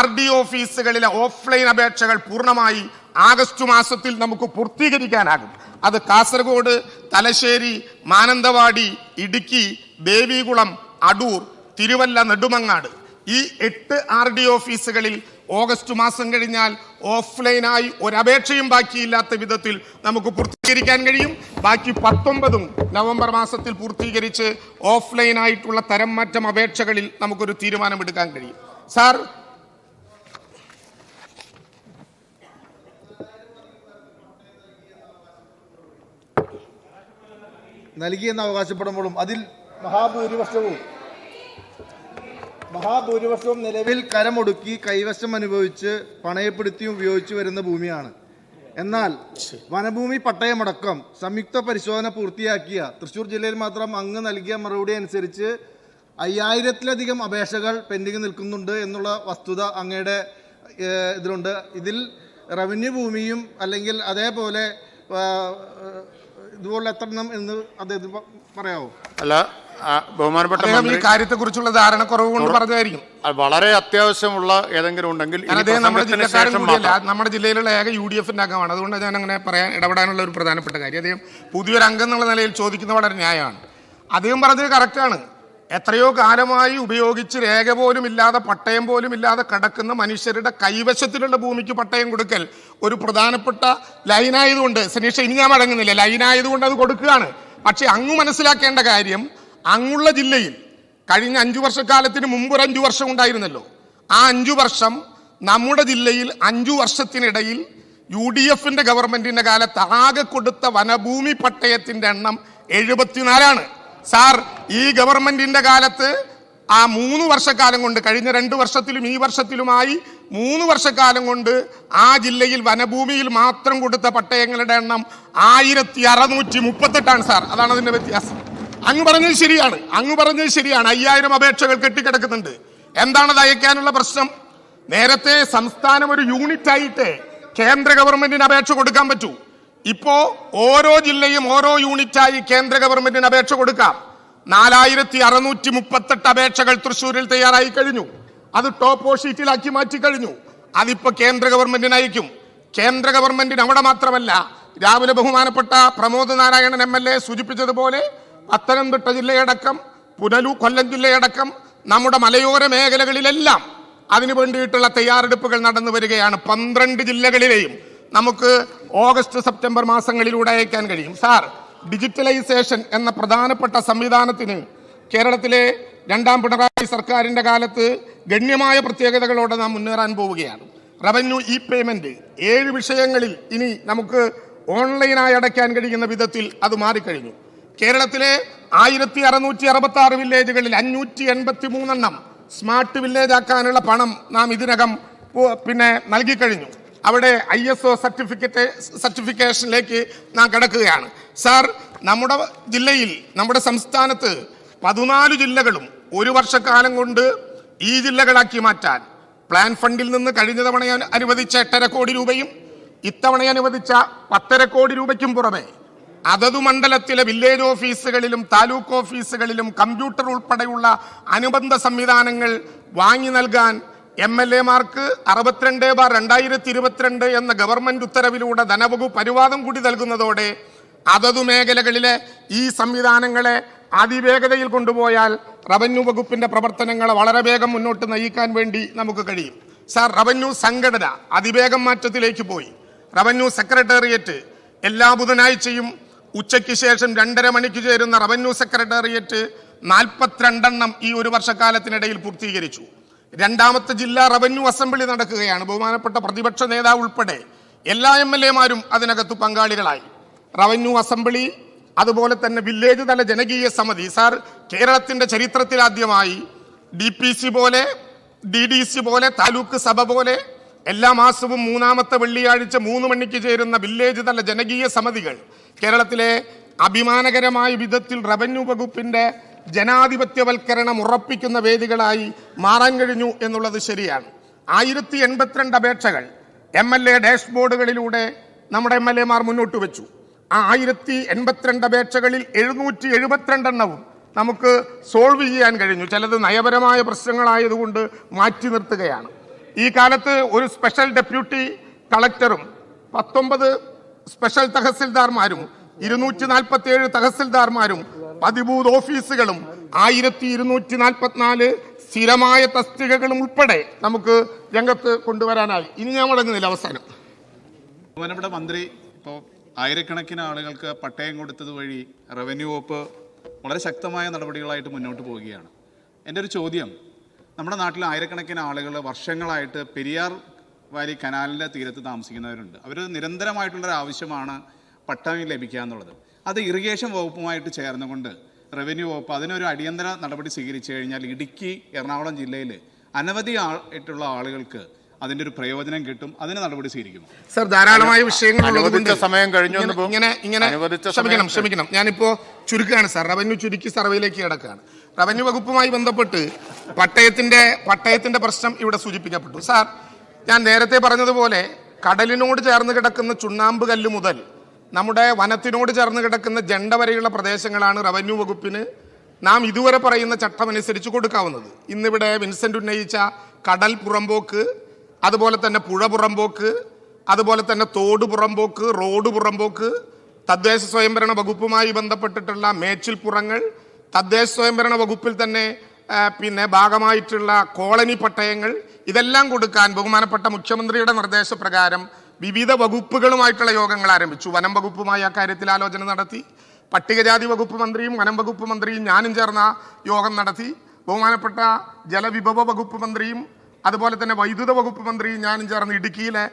[SPEAKER 1] RD ഓഫീസുകളിലെ ഓഫ്ലൈൻ അപേക്ഷകൾ പൂർണ്ണമായി ആഗസ്റ്റ് മാസത്തിൽ നമുക്ക് പൂർത്തീകരിക്കാനാകും. അത് കാസർഗോഡ്, തലശ്ശേരി, മാനന്തവാടി, ഇടുക്കി, ദേവികുളം, അടൂർ, തിരുവല്ല, നെടുമങ്ങാട് ഈ 8 RD ഓഫീസുകളിൽ ഓഗസ്റ്റ് മാസം കഴിഞ്ഞാൽ ഓഫ്ലൈനായി ഒരപേക്ഷയും ബാക്കിയില്ലാത്ത വിധത്തിൽ നമുക്ക് പൂർത്തീകരിക്കാൻ കഴിയും. ബാക്കി 19ഉം നവംബർ മാസത്തിൽ പൂർത്തീകരിച്ച് ഓഫ്ലൈനായിട്ടുള്ള തരം മാറ്റം അപേക്ഷകളിൽ നമുക്കൊരു തീരുമാനമെടുക്കാൻ കഴിയും. സാർ,
[SPEAKER 3] നൽകിയെന്ന് അവകാശപ്പെടുമ്പോഴും അതിൽ മഹാഭൂരിപക്ഷവും നിലവിൽ കരമൊടുക്കി കൈവശം അനുഭവിച്ച് പണയപ്പെടുത്തിയും ഉപയോഗിച്ചു വരുന്ന ഭൂമിയാണ്. എന്നാൽ വനഭൂമി പട്ടയമടക്കം സംയുക്ത പരിശോധന പൂർത്തിയാക്കിയ തൃശ്ശൂർ ജില്ലയിൽ മാത്രം അങ്ങ് നൽകിയ മറുപടി അനുസരിച്ച് 5000-ലധികം അപേക്ഷകൾ പെൻഡിങ് നിൽക്കുന്നുണ്ട് എന്നുള്ള വസ്തുത അങ്ങയുടെ ഇതിലുണ്ട്. ഇതിൽ റവന്യൂ ഭൂമിയും അല്ലെങ്കിൽ അതേപോലെ ഇതുപോലെ എത്ര എണ്ണം എന്ന് അദ്ദേഹം പറയാമോ?
[SPEAKER 4] അല്ല, ബഹുമാനപ്പെട്ട
[SPEAKER 1] ഈ കാര്യത്തെ കുറിച്ചുള്ള ധാരണ കുറവ് കൊണ്ട് പറഞ്ഞതായിരിക്കും.
[SPEAKER 4] വളരെ അത്യാവശ്യമുള്ള ഏതെങ്കിലും ഉണ്ടെങ്കിൽ
[SPEAKER 1] നമ്മുടെ ജില്ലയിലുള്ള ഏക UDF-ന്റെ അംഗമാണ്. അതുകൊണ്ട് ഞാൻ അങ്ങനെ പറയാൻ ഇടപെടാനുള്ള ഒരു പ്രധാനപ്പെട്ട കാര്യം അദ്ദേഹം പുതിയൊരു അംഗം എന്നുള്ള നിലയിൽ ചോദിക്കുന്നത് വളരെ ന്യായമാണ്. അദ്ദേഹം പറഞ്ഞത് കറക്റ്റാണ്. എത്രയോ കാലമായി ഉപയോഗിച്ച് രേഖ പോലും ഇല്ലാതെ പട്ടയം പോലും ഇല്ലാതെ കിടക്കുന്ന മനുഷ്യരുടെ കൈവശത്തിലുള്ള ഭൂമിക്ക് പട്ടയം കൊടുക്കൽ ഒരു പ്രധാനപ്പെട്ട ലൈനായതുകൊണ്ട്, സനീഷ ഇനി ഞാൻ മടങ്ങുന്നില്ല, ലൈനായതുകൊണ്ട് അത് കൊടുക്കുകയാണ്. പക്ഷെ അങ്ങ് മനസ്സിലാക്കേണ്ട കാര്യം, അങ്ങുള്ള ജില്ലയിൽ കഴിഞ്ഞ 5 വർഷക്കാലത്തിന് മുമ്പ് ഒരു 5 വർഷം ഉണ്ടായിരുന്നല്ലോ. ആ 5 വർഷം നമ്മുടെ ജില്ലയിൽ 5 വർഷത്തിനിടയിൽ UDF-ന്റെ ഗവൺമെന്റിന്റെ കാലത്ത് ആകെ കൊടുത്ത വനഭൂമി പട്ടയത്തിന്റെ എണ്ണം 74ആണ്. സാർ, ഈ ഗവൺമെന്റിന്റെ കാലത്ത് ആ 3 വർഷക്കാലം കൊണ്ട്, കഴിഞ്ഞ 2 വർഷത്തിലും ഈ വർഷത്തിലുമായി 3 വർഷക്കാലം കൊണ്ട് ആ ജില്ലയിൽ വനഭൂമിയിൽ മാത്രം കൊടുത്ത പട്ടയങ്ങളുടെ എണ്ണം 1638ആണ് സാർ. അതാണ് അതിന്റെ വ്യത്യാസം. അങ്ങ് പറഞ്ഞത് ശരിയാണ്. 5000 അപേക്ഷകൾ കെട്ടിക്കിടക്കുന്നുണ്ട്. എന്താണത് അയക്കാനുള്ള പ്രശ്നം? നേരത്തെ സംസ്ഥാനം ഒരു യൂണിറ്റ് ആയിട്ട് കേന്ദ്ര ഗവൺമെന്റിന് അപേക്ഷ കൊടുക്കാൻ പറ്റൂ. ഇപ്പോ ഓരോ ജില്ലയും ഓരോ യൂണിറ്റായി കേന്ദ്ര ഗവൺമെന്റിന് അപേക്ഷ കൊടുക്കാം. 4638 അപേക്ഷകൾ തൃശ്ശൂരിൽ തയ്യാറായി കഴിഞ്ഞു. അത് ടോപ്പോ ഷീറ്റിലാക്കി മാറ്റി കഴിഞ്ഞു. അതിപ്പോ കേന്ദ്ര ഗവൺമെന്റിന് അയക്കും. കേന്ദ്ര ഗവൺമെന്റിന് അവിടെ മാത്രമല്ല, രാവിലെ ബഹുമാനപ്പെട്ട പ്രമോദ് നാരായണൻ MLA സൂചിപ്പിച്ചതുപോലെ പത്തനംതിട്ട ജില്ലയടക്കം, കൊല്ലം ജില്ലയടക്കം നമ്മുടെ മലയോര മേഖലകളിലെല്ലാം അതിനു വേണ്ടിയിട്ടുള്ള തയ്യാറെടുപ്പുകൾ നടന്നു വരികയാണ്. 12 ജില്ലകളിലെയും നമുക്ക് ഓഗസ്റ്റ് സെപ്റ്റംബർ മാസങ്ങളിലൂടെ അയക്കാൻ കഴിയും. സാർ, ഡിജിറ്റലൈസേഷൻ എന്ന പ്രധാനപ്പെട്ട സംവിധാനത്തിന് കേരളത്തിലെ 2ാം പിണറായി സർക്കാരിൻ്റെ കാലത്ത് ഗണ്യമായ പ്രത്യേകതകളോടെ നാം മുന്നേറാൻ പോവുകയാണ്. റവന്യൂ പേയ്മെന്റ് 7 വിഷയങ്ങളിൽ ഇനി നമുക്ക് ഓൺലൈനായി അടയ്ക്കാൻ കഴിയുന്ന വിധത്തിൽ അത് മാറിക്കഴിഞ്ഞു. കേരളത്തിലെ 1666 വില്ലേജുകളിൽ 583 സ്മാർട്ട് വില്ലേജ് ആക്കാനുള്ള പണം നാം ഇതിനകം നൽകിക്കഴിഞ്ഞു. അവിടെ ISO സർട്ടിഫിക്കേഷനിലേക്ക് നാം കടക്കുകയാണ്. സാർ, നമ്മുടെ ജില്ലയിൽ, നമ്മുടെ സംസ്ഥാനത്ത് 14 ജില്ലകളും 1 വർഷക്കാലം കൊണ്ട് ഈ ജില്ലകളാക്കി മാറ്റാൻ പ്ലാൻ ഫണ്ടിൽ നിന്ന് കഴിഞ്ഞ തവണ അനുവദിച്ച 8.5 കോടി രൂപയും ഇത്തവണ അനുവദിച്ച 10.5 കോടി രൂപയ്ക്കും പുറമെ അതതു മണ്ഡലത്തിലെ വില്ലേജ് ഓഫീസുകളിലും താലൂക്ക് ഓഫീസുകളിലും കമ്പ്യൂട്ടർ ഉൾപ്പെടെയുള്ള അനുബന്ധ സംവിധാനങ്ങൾ വാങ്ങി നൽകാൻ MLA-മാർക്ക് 62/2022 എന്ന ഗവൺമെന്റ് ഉത്തരവിലൂടെ ധനവകുപ്പ് അനുവാദം കൂടി നൽകുന്നതോടെ അതതു മേഖലകളിലെ ഈ സംവിധാനങ്ങളെ അതിവേഗതയിൽ കൊണ്ടുപോയാൽ റവന്യൂ വകുപ്പിന്റെ പ്രവർത്തനങ്ങളെ വളരെ വേഗം മുന്നോട്ട് നയിക്കാൻ വേണ്ടി നമുക്ക് കഴിയും. സാർ, റവന്യൂ സംഘടന അതിവേഗം മാറ്റത്തിലേക്ക് പോയി. റവന്യൂ സെക്രട്ടേറിയറ്റ് എല്ലാ ബുധനാഴ്ചയും ഉച്ചയ്ക്ക് ശേഷം 2:30 മണിക്ക് ചേരുന്ന റവന്യൂ സെക്രട്ടേറിയറ്റ് 42 ഈ 1 വർഷക്കാലത്തിനിടയിൽ പൂർത്തീകരിച്ചു. 2ാമത്തെ ജില്ലാ റവന്യൂ അസംബ്ലി നടക്കുകയാണ്. ബഹുമാനപ്പെട്ട പ്രതിപക്ഷ നേതാവ് ഉൾപ്പെടെ എല്ലാ MLA-മാരും അതിനകത്ത് പങ്കാളികളായി. റവന്യൂ അസംബ്ലി, അതുപോലെ തന്നെ വില്ലേജ് തല ജനകീയ സമിതി. സാർ, കേരളത്തിന്റെ ചരിത്രത്തിലാദ്യമായി DPC പോലെ, DDC പോലെ, താലൂക്ക് സഭ പോലെ എല്ലാ മാസവും 3ാമത്തെ വെള്ളിയാഴ്ച 3 മണിക്ക് ചേരുന്ന വില്ലേജ് തല ജനകീയ സമിതികൾ കേരളത്തിലെ അഭിമാനകരമായ വിധത്തിൽ റവന്യൂ വകുപ്പിന്റെ ജനാധിപത്യവൽക്കരണം ഉറപ്പിക്കുന്ന വേദികളായി മാറാൻ കഴിഞ്ഞു എന്നുള്ളത് ശരിയാണ്. 1082 അപേക്ഷകൾ MLA ഡാഷ്ബോർഡുകളിലൂടെ നമ്മുടെ MLA മാർ മുന്നോട്ട് വെച്ചു. ആ 1082 അപേക്ഷകളിൽ 772 എണ്ണവും നമുക്ക് സോൾവ് ചെയ്യാൻ കഴിഞ്ഞു. ചിലത് നയപരമായ പ്രശ്നങ്ങളായതുകൊണ്ട് മാറ്റി നിർത്തുകയാണ്. ഈ കാലത്ത് ഒരു സ്പെഷ്യൽ ഡെപ്യൂട്ടി കളക്ടറും 19 സ്പെഷ്യൽ തഹസിൽദാർമാരും 247 തഹസിൽദാർമാരും 13 ഓഫീസുകളും 1244 സ്ഥിരമായ തസ്തികകളും ഉൾപ്പെടെ നമുക്ക് രംഗത്ത് കൊണ്ടുവരാനായി. ഇനി ഞാൻ മടങ്ങുന്നില്ല. അവസാനം
[SPEAKER 5] ബഹുമാനപ്പെട്ട മന്ത്രി, ഇപ്പോൾ ആയിരക്കണക്കിന് ആളുകൾക്ക് പട്ടയം കൊടുത്തത് വഴി റവന്യൂ വകുപ്പ് വളരെ ശക്തമായ നടപടികളായിട്ട് മുന്നോട്ട് പോവുകയാണ്. എൻ്റെ ഒരു ചോദ്യം, നമ്മുടെ നാട്ടിൽ ആയിരക്കണക്കിന് ആളുകൾ വർഷങ്ങളായിട്ട് പെരിയാർ വാലി കനാലിൻ്റെ തീരത്ത് താമസിക്കുന്നവരുണ്ട്. അവർ നിരന്തരമായിട്ടുള്ളൊരു ആവശ്യമാണ് പട്ടയം ലഭിക്കുക എന്നുള്ളത്. അത് ഇറിഗേഷൻ വകുപ്പുമായിട്ട് ചേർന്നുകൊണ്ട് റവന്യൂ വകുപ്പ് അതിനൊരു അടിയന്തര നടപടി സ്വീകരിച്ചു കഴിഞ്ഞാൽ ഇടുക്കി, എറണാകുളം ജില്ലയിൽ അനവധി ആയിട്ടുള്ള ആളുകൾക്ക് അതിൻ്റെ ഒരു പ്രയോജനം കിട്ടും. അതിന് നടപടി സ്വീകരിക്കും.
[SPEAKER 1] സർ, ധാരാളമായ വിഷയങ്ങൾ
[SPEAKER 4] സമയം കഴിഞ്ഞു.
[SPEAKER 1] ക്ഷമിക്കണം. ഞാനിപ്പോ ചുരുക്കുകയാണ് സാർ. റവന്യൂ ചുരുക്കി സർവേയിലേക്ക് കിടക്കുകയാണ്. റവന്യൂ വകുപ്പുമായി ബന്ധപ്പെട്ട് പട്ടയത്തിന്റെ പ്രശ്നം ഇവിടെ സൂചിപ്പിക്കപ്പെട്ടു. സാർ, ഞാൻ നേരത്തെ പറഞ്ഞതുപോലെ കടലിനോട് ചേർന്ന് കിടക്കുന്ന ചുണ്ണാമ്പ് കല്ല് മുതൽ നമ്മുടെ വനത്തിനോട് ചേർന്ന് കിടക്കുന്ന ജണ്ട വരെയുള്ള പ്രദേശങ്ങളാണ് റവന്യൂ വകുപ്പിന് നാം ഇതുവരെ പറയുന്ന ചട്ടമനുസരിച്ച് കൊടുക്കാവുന്നത്. ഇന്നിവിടെ വിൻസെന്റ് ഉന്നയിച്ച കടൽ പുറമ്പോക്ക്, അതുപോലെ തന്നെ പുഴ പുറമ്പോക്ക്, അതുപോലെ തന്നെ തോട് പുറമ്പോക്ക്, റോഡ് പുറമ്പോക്ക്, തദ്ദേശ സ്വയംഭരണ വകുപ്പുമായി ബന്ധപ്പെട്ടിട്ടുള്ള മേച്ചിൽപ്പുറങ്ങൾ, തദ്ദേശ സ്വയംഭരണ വകുപ്പിൽ തന്നെ ഭാഗമായിട്ടുള്ള കോളനി പട്ടയങ്ങൾ, ഇതെല്ലാം കൊടുക്കാൻ ബഹുമാനപ്പെട്ട മുഖ്യമന്ത്രിയുടെ നിർദ്ദേശപ്രകാരം വിവിധ വകുപ്പുകളുമായിട്ടുള്ള യോഗങ്ങൾ ആരംഭിച്ചു. വനം വകുപ്പുമായി അക്കാര്യത്തിൽ ആലോചന നടത്തി. പട്ടികജാതി വകുപ്പ് മന്ത്രിയും വനം വകുപ്പ് മന്ത്രിയും ഞാനും ചേർന്ന യോഗം നടത്തി. ബഹുമാനപ്പെട്ട ജലവിഭവ വകുപ്പ് മന്ത്രിയും അതുപോലെ തന്നെ വൈദ്യുത വകുപ്പ് മന്ത്രിയും ഞാനും ചേർന്ന് ഇടുക്കിയിലെ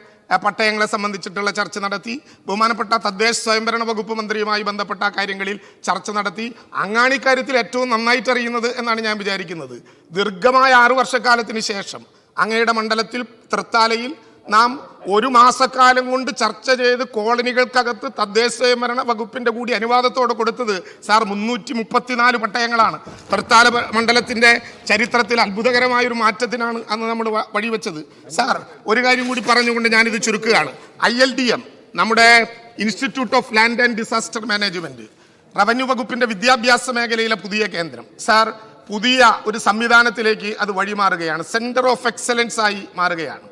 [SPEAKER 1] പട്ടയങ്ങളെ സംബന്ധിച്ചിട്ടുള്ള ചർച്ച നടത്തി. ബഹുമാനപ്പെട്ട തദ്ദേശ സ്വയംഭരണ വകുപ്പ് മന്ത്രിയുമായി ബന്ധപ്പെട്ട കാര്യങ്ങളിൽ ചർച്ച നടത്തി. അങ്ങാണ് ഇക്കാര്യത്തിൽ ഏറ്റവും നന്നായിട്ട് അറിയുന്നത് എന്നാണ് ഞാൻ വിചാരിക്കുന്നത്. ദീർഘമായ 6 വർഷക്കാലത്തിന് ശേഷം അങ്ങയുടെ മണ്ഡലത്തിൽ തൃത്താലയിൽ നാം 1 മാസക്കാലം കൊണ്ട് ചർച്ച ചെയ്ത് കോളനികൾക്കകത്ത് തദ്ദേശ സ്വയംഭരണ വകുപ്പിന്റെ കൂടി അനുവാദത്തോടെ കൊടുത്തത് സാർ 334 പട്ടയങ്ങളാണ്. തൃത്താല മണ്ഡലത്തിന്റെ ചരിത്രത്തിൽ അത്ഭുതകരമായൊരു മാറ്റത്തിനാണ് അന്ന് നമ്മൾ വഴിവെച്ചത്. സാർ, ഒരു കാര്യം കൂടി പറഞ്ഞുകൊണ്ട് ഞാനിത് ചുരുക്കുകയാണ്. ILDM, നമ്മുടെ institute of land and disaster management, revenue വകുപ്പിന്റെ വിദ്യാഭ്യാസ മേഖലയിലെ പുതിയ കേന്ദ്രം. സാർ, പുതിയ ഒരു സംവിധാനത്തിലേക്ക് അത് വഴിമാറുകയാണ്. സെന്റർ ഓഫ് എക്സലൻസ് ആയി മാറുകയാണ്.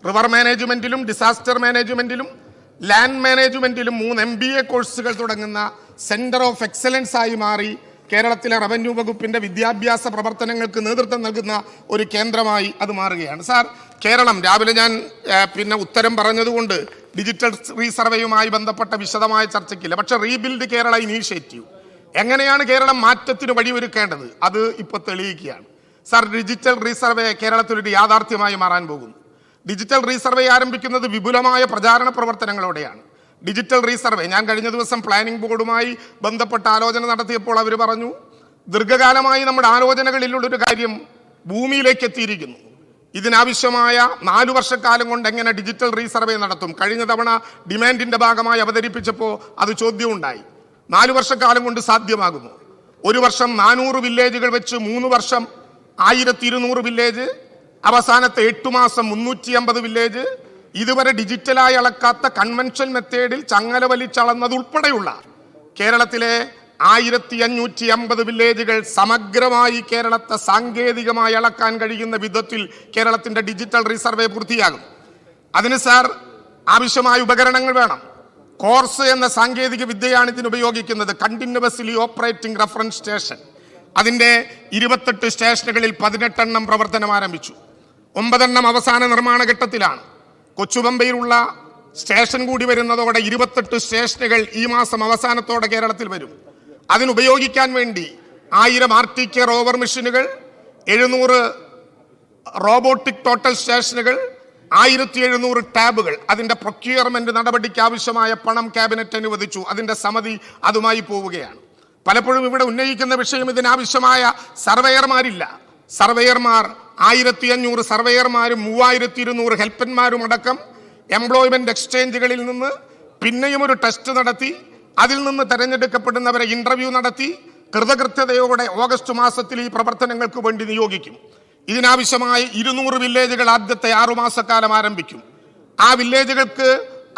[SPEAKER 1] റിവർ മാനേജ്മെന്റിലും ഡിസാസ്റ്റർ മാനേജ്മെന്റിലും ലാൻഡ് മാനേജ്മെന്റിലും 3 MBA കോഴ്സുകൾ തുടങ്ങുന്ന സെന്റർ ഓഫ് എക്സലൻസ് ആയി മാറി കേരളത്തിലെ റവന്യൂ വകുപ്പിന്റെ വിദ്യാഭ്യാസ പ്രവർത്തനങ്ങൾക്ക് നേതൃത്വം നൽകുന്ന ഒരു കേന്ദ്രമായി അത് മാറുകയാണ്. സാർ, കേരളം രാവിലെ ഞാൻ ഉത്തരം പറഞ്ഞതുകൊണ്ട് ഡിജിറ്റൽ റീസർവേയുമായി ബന്ധപ്പെട്ട വിശദമായ ചർച്ചയ്ക്കില്ല. പക്ഷെ റീബിൽഡ് കേരള ഇനീഷ്യേറ്റീവ് എങ്ങനെയാണ് കേരളം മാറ്റത്തിന് വഴിയൊരുക്കേണ്ടത് അത് ഇപ്പോൾ തെളിയിക്കുകയാണ്. സാർ, ഡിജിറ്റൽ റീസർവേ കേരളത്തിലൊരു യാഥാർത്ഥ്യമായി മാറാൻ പോകുന്നു. ഡിജിറ്റൽ റീസർവേ ആരംഭിക്കുന്നത് വിപുലമായ പ്രചാരണ പ്രവർത്തനങ്ങളോടെയാണ്. ഡിജിറ്റൽ റീസർവേ ഞാൻ കഴിഞ്ഞ ദിവസം പ്ലാനിംഗ് ബോർഡുമായി ബന്ധപ്പെട്ട ആലോചന നടത്തിയപ്പോൾ അവർ പറഞ്ഞു, ദീർഘകാലമായി നമ്മുടെ ആലോചനകളിലുള്ളൊരു കാര്യം ഭൂമിയിലേക്ക് എത്തിയിരിക്കുന്നു. ഇതിനാവശ്യമായ 4 വർഷക്കാലം കൊണ്ട് എങ്ങനെ ഡിജിറ്റൽ റീസർവേ നടത്തും? കഴിഞ്ഞ തവണ ഡിമാൻഡിന്റെ ഭാഗമായി അവതരിപ്പിച്ചപ്പോൾ അത് ചോദ്യമുണ്ടായി. 4 വർഷക്കാലം കൊണ്ട് സാധ്യമാകുമോ? 1 വർഷം 400 വില്ലേജുകൾ വെച്ച് 3 വർഷം 1200 വില്ലേജ്, അവസാനത്തെ 8 മാസം 350 വില്ലേജ്, ഇതുവരെ ഡിജിറ്റലായി അളക്കാത്ത കൺവെൻഷൻ മെത്തേഡിൽ ചങ്ങല വലിച്ചളന്നതുൾപ്പെടെയുള്ള കേരളത്തിലെ 1550 വില്ലേജുകൾ സമഗ്രമായി കേരളത്തെ സാങ്കേതികമായി അളക്കാൻ കഴിയുന്ന വിധത്തിൽ കേരളത്തിന്റെ ഡിജിറ്റൽ റീസർവേ പൂർത്തിയാകും. അതിന് സാർ ആവശ്യമായ ഉപകരണങ്ങൾ വേണം. കോർസ് എന്ന സാങ്കേതിക വിദ്യയാണ് ഇതിന് ഉപയോഗിക്കുന്നത്. കണ്ടിന്യൂവസ്ലി ഓപ്പറേറ്റിംഗ് റഫറൻസ് സ്റ്റേഷൻ. അതിൻ്റെ 28 സ്റ്റേഷനുകളിൽ 18 എണ്ണം പ്രവർത്തനം ആരംഭിച്ചു. 9 എണ്ണം അവസാന നിർമ്മാണ ഘട്ടത്തിലാണ്. കൊച്ചുപമ്പയിലുള്ള സ്റ്റേഷൻ കൂടി വരുന്നതോടെ 28 സ്റ്റേഷനുകൾ ഈ മാസം അവസാനത്തോടെ കേരളത്തിൽ വരും. അതിനുപയോഗിക്കാൻ വേണ്ടി 1000 RTK റോവർ മെഷീനുകൾ, 700 റോബോട്ടിക് ടോട്ടൽ സ്റ്റേഷനുകൾ, 1700 ടാബുകൾ. അതിൻ്റെ പ്രൊക്യൂർമെന്റ് നടപടിക്ക് ആവശ്യമായ പണം ക്യാബിനറ്റ് അനുവദിച്ചു. അതിൻ്റെ സമിതി അതുമായി പോവുകയാണ്. പലപ്പോഴും ഇവിടെ ഉന്നയിക്കുന്ന വിഷയം ഇതിനാവശ്യമായ സർവേയർമാരില്ല. സർവേയർമാർ 1500 സർവേയർമാരും 3200 ഹെൽപ്പന്മാരും അടക്കം എംപ്ലോയ്മെന്റ് എക്സ്ചേഞ്ചുകളിൽ നിന്ന് പിന്നെയും ഒരു ടെസ്റ്റ് നടത്തി അതിൽ നിന്ന് തെരഞ്ഞെടുക്കപ്പെടുന്നവരെ ഇന്റർവ്യൂ നടത്തി കൃതകൃത്യതയോടെ ഓഗസ്റ്റ് മാസത്തിൽ ഈ പ്രവർത്തനങ്ങൾക്ക് വേണ്ടി നിയോഗിക്കും. ഇതിനാവശ്യമായ 200 വില്ലേജുകൾ ആദ്യത്തെ 6 മാസക്കാലം ആരംഭിക്കും. ആ വില്ലേജുകൾക്ക്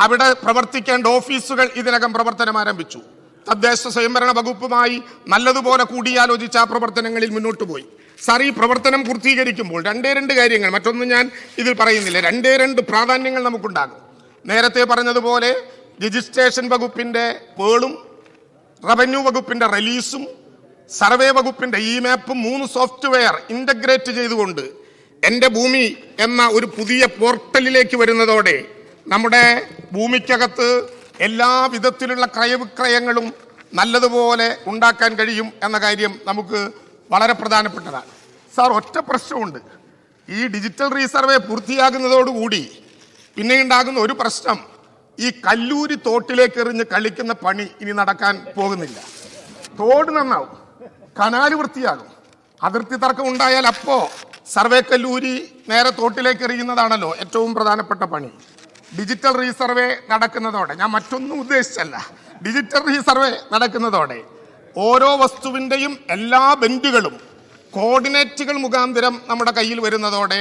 [SPEAKER 1] അവിടെ പ്രവർത്തിക്കേണ്ട ഓഫീസുകൾ ഇതിനകം പ്രവർത്തനം ആരംഭിച്ചു. തദ്ദേശ സ്വയംഭരണ വകുപ്പുമായി നല്ലതുപോലെ കൂടിയാലോചിച്ച് ആ പ്രവർത്തനങ്ങളിൽ മുന്നോട്ട് പോയി. സാർ, ഈ പ്രവർത്തനം പൂർത്തീകരിക്കുമ്പോൾ രണ്ട് കാര്യങ്ങൾ, മറ്റൊന്നും ഞാൻ ഇതിൽ പറയുന്നില്ല, രണ്ട് പ്രാധാന്യങ്ങൾ നമുക്കുണ്ടാകും. നേരത്തെ പറഞ്ഞതുപോലെ രജിസ്ട്രേഷൻ വകുപ്പിൻ്റെ പേളും റവന്യൂ വകുപ്പിൻ്റെ റിലീസും സർവേ വകുപ്പിൻ്റെ ഈ മാപ്പും 3 സോഫ്റ്റ്വെയർ ഇൻ്റഗ്രേറ്റ് ചെയ്തുകൊണ്ട് എൻ്റെ ഭൂമി എന്ന ഒരു പുതിയ പോർട്ടലിലേക്ക് വരുന്നതോടെ നമ്മുടെ ഭൂമിക്കകത്ത് എല്ലാ വിധത്തിലുള്ള ക്രയവിക്രയങ്ങളും നല്ലതുപോലെ ഉണ്ടാക്കാൻ കഴിയും എന്ന കാര്യം നമുക്ക് വളരെ പ്രധാനപ്പെട്ടതാണ്. സാർ, ഒറ്റ പ്രശ്നമുണ്ട്. ഈ ഡിജിറ്റൽ റീസർവേ പൂർത്തിയാകുന്നതോടുകൂടി പിന്നെ ഉണ്ടാകുന്ന ഒരു പ്രശ്നം, ഈ കല്ലൂരി തോട്ടിലേക്ക് എറിഞ്ഞ് കളിക്കുന്ന പണി ഇനി നടക്കാൻ പോകുന്നില്ല. തോട് നന്നാവും, കനാല് വൃത്തിയാകും. അതിർത്തി തർക്കം ഉണ്ടായാൽ അപ്പോൾ സർവേ കല്ലൂരി നേരെ തോട്ടിലേക്ക് എറിയുന്നതാണല്ലോ ഏറ്റവും പ്രധാനപ്പെട്ട പണി. ഡിജിറ്റൽ റീസർവേ നടക്കുന്നതോടെ, ഞാൻ മറ്റൊന്നും ഉദ്ദേശിച്ചല്ല, ഡിജിറ്റൽ റീസർവേ നടക്കുന്നതോടെ ഓരോ വസ്തുവിൻ്റെയും എല്ലാ ബെൻഡുകളും കോർഡിനേറ്റുകൾ മുഖാന്തരം നമ്മുടെ കയ്യിൽ വരുന്നതോടെ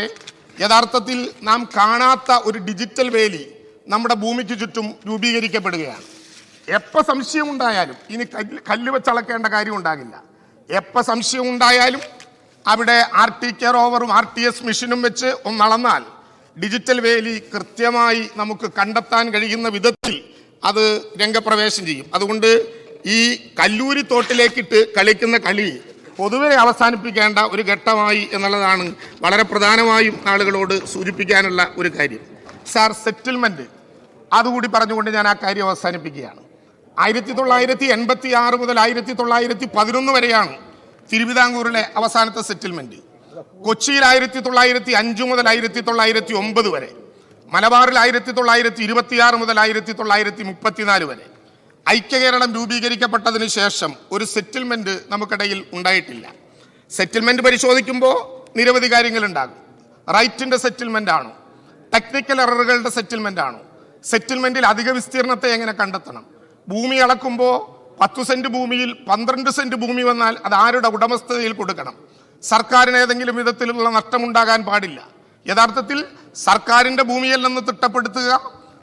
[SPEAKER 1] യഥാർത്ഥത്തിൽ നാം കാണാത്ത ഒരു ഡിജിറ്റൽ വേലി നമ്മുടെ ഭൂമിക്ക് ചുറ്റും രൂപീകരിക്കപ്പെടുകയാണ്. എപ്പോൾ സംശയം ഉണ്ടായാലും ഇനി കല്ല് വെച്ചളക്കേണ്ട കാര്യം ഉണ്ടാകില്ല. എപ്പോൾ സംശയം ഉണ്ടായാലും അവിടെ RTK റോവറും RTS മെഷീനും വെച്ച് ഒന്നളന്നാൽ ഡിജിറ്റൽ വേലി കൃത്യമായി നമുക്ക് കണ്ടെത്താൻ കഴിയുന്ന വിധത്തിൽ അത് രംഗപ്രവേശം ചെയ്യും. അതുകൊണ്ട് ഈ കല്ലൂരി തോട്ടിലേക്കിട്ട് കളിക്കുന്ന കളി പൊതുവെ അവസാനിപ്പിക്കേണ്ട ഒരു ഘട്ടമായി എന്നുള്ളതാണ് വളരെ പ്രധാനമായും ആളുകളോട് സൂചിപ്പിക്കാനുള്ള ഒരു കാര്യം. സാർ, സെറ്റിൽമെൻറ്റ് അതുകൂടി പറഞ്ഞുകൊണ്ട് ഞാൻ ആ കാര്യം അവസാനിപ്പിക്കുകയാണ്. 1986 മുതൽ 1911 വരെയാണ് തിരുവിതാംകൂറിലെ അവസാനത്തെ സെറ്റിൽമെൻറ്റ്. കൊച്ചിയിൽ 1905 മുതൽ 1909 വരെ, മലബാറിൽ 1926 മുതൽ 1934 വരെ. ഐക്യകേരളം രൂപീകരിക്കപ്പെട്ടതിന് ശേഷം ഒരു സെറ്റിൽമെൻറ്റ് നമുക്കിടയിൽ ഉണ്ടായിട്ടില്ല. സെറ്റിൽമെൻറ്റ് പരിശോധിക്കുമ്പോൾ നിരവധി കാര്യങ്ങളുണ്ടാകും. റൈറ്റിൻ്റെ സെറ്റിൽമെൻ്റ് ആണോ, ടെക്നിക്കൽ എററുകളുടെ സെറ്റിൽമെൻ്റ് ആണോ, സെറ്റിൽമെൻറ്റിൽ അധിക വിസ്തീർണത്തെ എങ്ങനെ കണ്ടെത്തണം, ഭൂമി അളക്കുമ്പോൾ 10 സെൻറ്റ് ഭൂമിയിൽ 12 സെൻറ്റ് ഭൂമി വന്നാൽ അത് ആരുടെ ഉടമസ്ഥതയിൽ കൊടുക്കണം, സർക്കാരിന് ഏതെങ്കിലും വിധത്തിലുള്ള നഷ്ടമുണ്ടാകാൻ പാടില്ല, യഥാർത്ഥത്തിൽ സർക്കാരിൻ്റെ ഭൂമിയല്ലെന്ന് തിട്ടപ്പെടുത്തുക,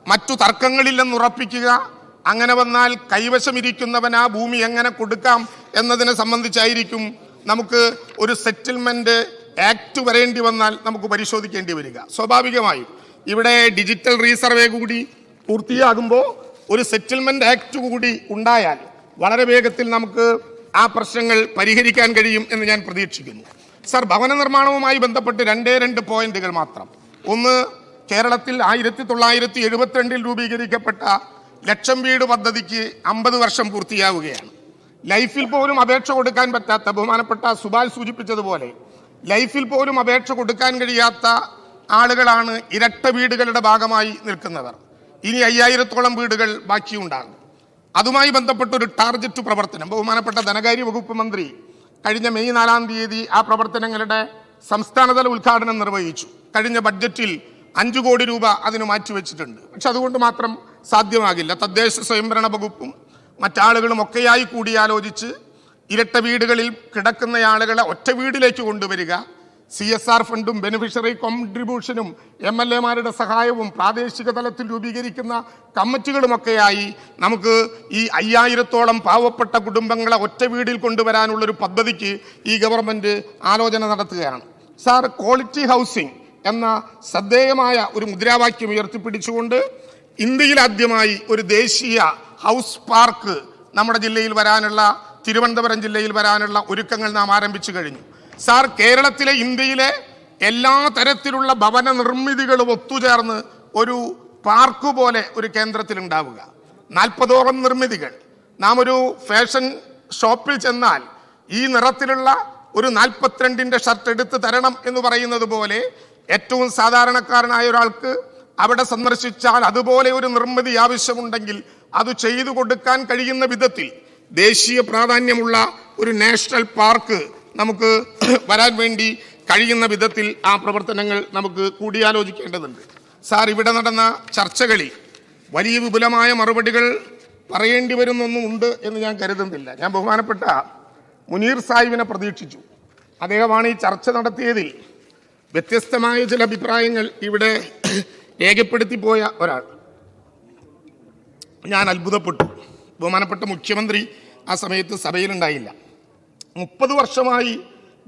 [SPEAKER 1] മറ്റു തർക്കങ്ങളില്ലെന്ന് ഉറപ്പിക്കുക, അങ്ങനെ വന്നാൽ കൈവശമിരിക്കുന്നവൻ ആ ഭൂമി എങ്ങനെ കൊടുക്കാം എന്നതിനെ സംബന്ധിച്ചായിരിക്കും നമുക്ക് ഒരു സെറ്റിൽമെൻറ്റ് ആക്ട് വരേണ്ടി വന്നാൽ നമുക്ക് പരിശോധിക്കേണ്ടി വരിക. സ്വാഭാവികമായും ഇവിടെ ഡിജിറ്റൽ റീസർവേ കൂടി പൂർത്തിയാകുമ്പോൾ ഒരു സെറ്റിൽമെൻറ്റ് ആക്ട് കൂടി ഉണ്ടായാൽ വളരെ വേഗത്തിൽ നമുക്ക് ആ പ്രശ്നങ്ങൾ പരിഹരിക്കാൻ കഴിയും എന്ന് ഞാൻ പ്രതീക്ഷിക്കുന്നു. സർ, ഭവന നിർമ്മാണവുമായി ബന്ധപ്പെട്ട് 2 പോയിന്റുകൾ മാത്രം. ഒന്ന്, കേരളത്തിൽ 1972 രൂപീകരിക്കപ്പെട്ട ലക്ഷം വീട് പദ്ധതിക്ക് 50 വർഷം പൂർത്തിയാവുകയാണ്. ലൈഫിൽ പോലും അപേക്ഷ കൊടുക്കാൻ പറ്റാത്ത, ബഹുമാനപ്പെട്ട സുബാൽ സൂചിപ്പിച്ചതുപോലെ ലൈഫിൽ പോലും അപേക്ഷ കൊടുക്കാൻ കഴിയാത്ത ആളുകളാണ് ഇരട്ട വീടുകളുടെ ഭാഗമായി നിൽക്കുന്നവർ. ഇനി 5000-ഓളം വീടുകൾ ബാക്കിയുണ്ടാകും. അതുമായി ബന്ധപ്പെട്ടൊരു ടാർഗറ്റ് പ്രവർത്തനം ബഹുമാനപ്പെട്ട ധനകാര്യ വകുപ്പ് മന്ത്രി കഴിഞ്ഞ മെയ് 4-ാം തീയതി ആ പ്രവർത്തനങ്ങളുടെ സംസ്ഥാനതല ഉദ്ഘാടനം നിർവഹിച്ചു. കഴിഞ്ഞ ബഡ്ജറ്റിൽ 5 കോടി രൂപ അതിന് മാറ്റിവെച്ചിട്ടുണ്ട്. പക്ഷെ അതുകൊണ്ട് മാത്രം സാധ്യമാകില്ല. തദ്ദേശ സ്വയംഭരണ വകുപ്പും മറ്റാളുകളും ഒക്കെയായി കൂടിയാലോചിച്ച് ഇരട്ട വീടുകളിൽ കിടക്കുന്ന ആളുകളെ ഒറ്റ വീടിലേക്ക് കൊണ്ടുവരിക, CSR ഫണ്ടും ബെനിഫിഷ്യറി കോൺട്രിബ്യൂഷനും MLA-മാരുടെ സഹായവും പ്രാദേശിക തലത്തിൽ രൂപീകരിക്കുന്ന കമ്മിറ്റികളുമൊക്കെയായി നമുക്ക് ഈ 5000-ഓളം പാവപ്പെട്ട കുടുംബങ്ങളെ ഒറ്റ വീടിൽ കൊണ്ടുവരാനുള്ളൊരു പദ്ധതിക്ക് ഈ ഗവൺമെൻറ് ആലോചന നടത്തുകയാണ്. സാർ, ക്വാളിറ്റി ഹൗസിംഗ് എന്ന ശ്രദ്ധേയമായ ഒരു മുദ്രാവാക്യം ഉയർത്തിപ്പിടിച്ചുകൊണ്ട് ഇന്ത്യയിൽ ആദ്യമായി ഒരു ദേശീയ ഹൗസ് പാർക്ക് നമ്മുടെ ജില്ലയിൽ വരാനുള്ള, തിരുവനന്തപുരം ജില്ലയിൽ വരാനുള്ള ഒരുക്കങ്ങൾ നാം ആരംഭിച്ചു കഴിഞ്ഞു. സാർ, കേരളത്തിലെ ഇന്ത്യയിലെ എല്ലാ തരത്തിലുള്ള ഭവന നിർമ്മിതികളും ഒത്തുചേർന്ന് ഒരു പാർക്ക് പോലെ ഒരു കേന്ദ്രത്തിൽ ഉണ്ടാവുക. 40ഓളം നിർമ്മിതികൾ. നാം ഒരു ഫാഷൻ ഷോപ്പിൽ ചെന്നാൽ ഈ നിറത്തിലുള്ള ഒരു 42ൻ്റെ ഷർട്ട് എടുത്ത് തരണം എന്ന് പറയുന്നത് പോലെ ഏറ്റവും സാധാരണക്കാരനായ ഒരാൾക്ക് അവിടെ സന്ദർശിച്ചാൽ അതുപോലെ ഒരു നിർമ്മിതി ആവശ്യമുണ്ടെങ്കിൽ അത് ചെയ്തു കൊടുക്കാൻ കഴിയുന്ന വിധത്തിൽ ദേശീയ പ്രാധാന്യമുള്ള ഒരു നാഷണൽ പാർക്ക് നമുക്ക് വരാൻ വേണ്ടി കഴിയുന്ന വിധത്തിൽ ആ പ്രവർത്തനങ്ങൾ നമുക്ക് കൂടിയാലോചിക്കേണ്ടതുണ്ട്. സാർ, ഇവിടെ നടന്ന ചർച്ചകളിൽ വലിയ വിപുലമായ മറുപടികൾ പറയേണ്ടി വരുന്നൊന്നും ഉണ്ട് എന്ന് ഞാൻ കരുതുന്നില്ല. ഞാൻ ബഹുമാനപ്പെട്ട മുനീർ സാഹിബിനെ പ്രതീക്ഷിച്ചു. അദ്ദേഹമാണ് ഈ ചർച്ച നടത്തിയതിൽ വ്യത്യസ്തമായ ചില അഭിപ്രായങ്ങൾ ഇവിടെ രേഖപ്പെടുത്തിപ്പോയ ഒരാൾ. ഞാൻ അത്ഭുതപ്പെട്ടു. ബഹുമാനപ്പെട്ട മുഖ്യമന്ത്രി ആ സമയത്ത് സഭയിലുണ്ടായില്ല. 30 വർഷമായി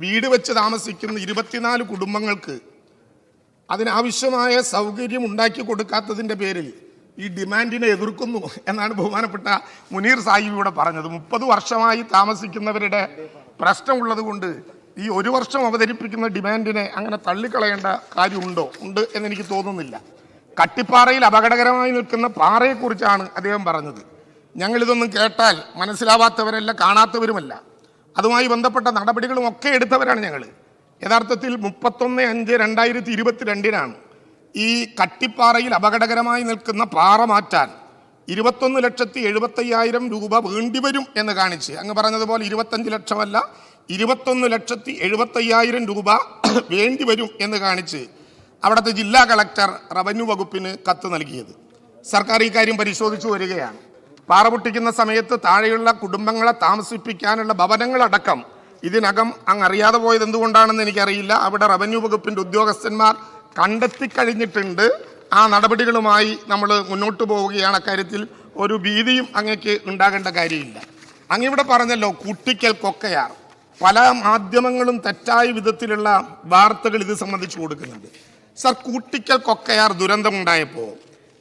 [SPEAKER 1] വീട് വെച്ച് താമസിക്കുന്ന 24 കുടുംബങ്ങൾക്ക് അതിനാവശ്യമായ സൗകര്യം ഉണ്ടാക്കി കൊടുക്കാത്തതിൻ്റെ പേരിൽ ഈ ഡിമാൻഡിനെ എതിർക്കുന്നു എന്നാണ് ബഹുമാനപ്പെട്ട മുനീർ സാഹിബ് ഇവിടെ പറഞ്ഞത്. 30 വർഷമായി താമസിക്കുന്നവരുടെ പ്രശ്നമുള്ളത് കൊണ്ട് ഈ 1 വർഷം അവതരിപ്പിക്കുന്ന ഡിമാൻഡിനെ അങ്ങനെ തള്ളിക്കളയേണ്ട കാര്യമുണ്ടോ? ഉണ്ട് എന്നെനിക്ക് തോന്നുന്നില്ല. കട്ടിപ്പാറയിൽ അപകടകരമായി നിൽക്കുന്ന പാറയെക്കുറിച്ചാണ് അദ്ദേഹം പറഞ്ഞത്. ഞങ്ങളിതൊന്നും കേട്ടാൽ മനസ്സിലാവാത്തവരല്ല, കാണാത്തവരുമല്ല. അതുമായി ബന്ധപ്പെട്ട നടപടികളും ഒക്കെ എടുത്തവരാണ് ഞങ്ങൾ. യഥാർത്ഥത്തിൽ 31/5/2022 ഈ കട്ടിപ്പാറയിൽ അപകടകരമായി നിൽക്കുന്ന പാറ മാറ്റാൻ 21,70,75,000 രൂപ വേണ്ടിവരും എന്ന് കാണിച്ച്, അങ്ങ് പറഞ്ഞതുപോലെ 25 ലക്ഷമല്ല 21,70,75,000 രൂപ വേണ്ടിവരും എന്ന് കാണിച്ച് അവിടുത്തെ ജില്ലാ കളക്ടർ റവന്യൂ വകുപ്പിന് കത്ത് നൽകിയത്. സർക്കാർ ഈ കാര്യം പരിശോധിച്ചു വരികയാണ്. പാറ പൊട്ടിക്കുന്ന സമയത്ത് താഴെയുള്ള കുടുംബങ്ങളെ താമസിപ്പിക്കാനുള്ള ഭവനങ്ങളടക്കം ഇതിനകം അങ്ങ് അറിയാതെ പോയത് എന്തുകൊണ്ടാണെന്ന് എനിക്കറിയില്ല. അവിടെ റവന്യൂ വകുപ്പിൻ്റെ ഉദ്യോഗസ്ഥന്മാർ കണ്ടെത്തിക്കഴിഞ്ഞിട്ടുണ്ട്. ആ നടപടികളുമായി നമ്മൾ മുന്നോട്ട് പോവുകയാണ്. അക്കാര്യത്തിൽ ഒരു ഭീതിയും അങ്ങേക്ക് ഉണ്ടാകേണ്ട കാര്യമില്ല. അങ്ങിവിടെ പറഞ്ഞല്ലോ കൂട്ടിക്കൽ കൊക്കയാർ. പല മാധ്യമങ്ങളും തെറ്റായ വിധത്തിലുള്ള വാർത്തകൾ ഇത് സംബന്ധിച്ച് കൊടുക്കുന്നുണ്ട്. സർ, കൂട്ടിക്കൽ കൊക്കയാർ ദുരന്തമുണ്ടായപ്പോൾ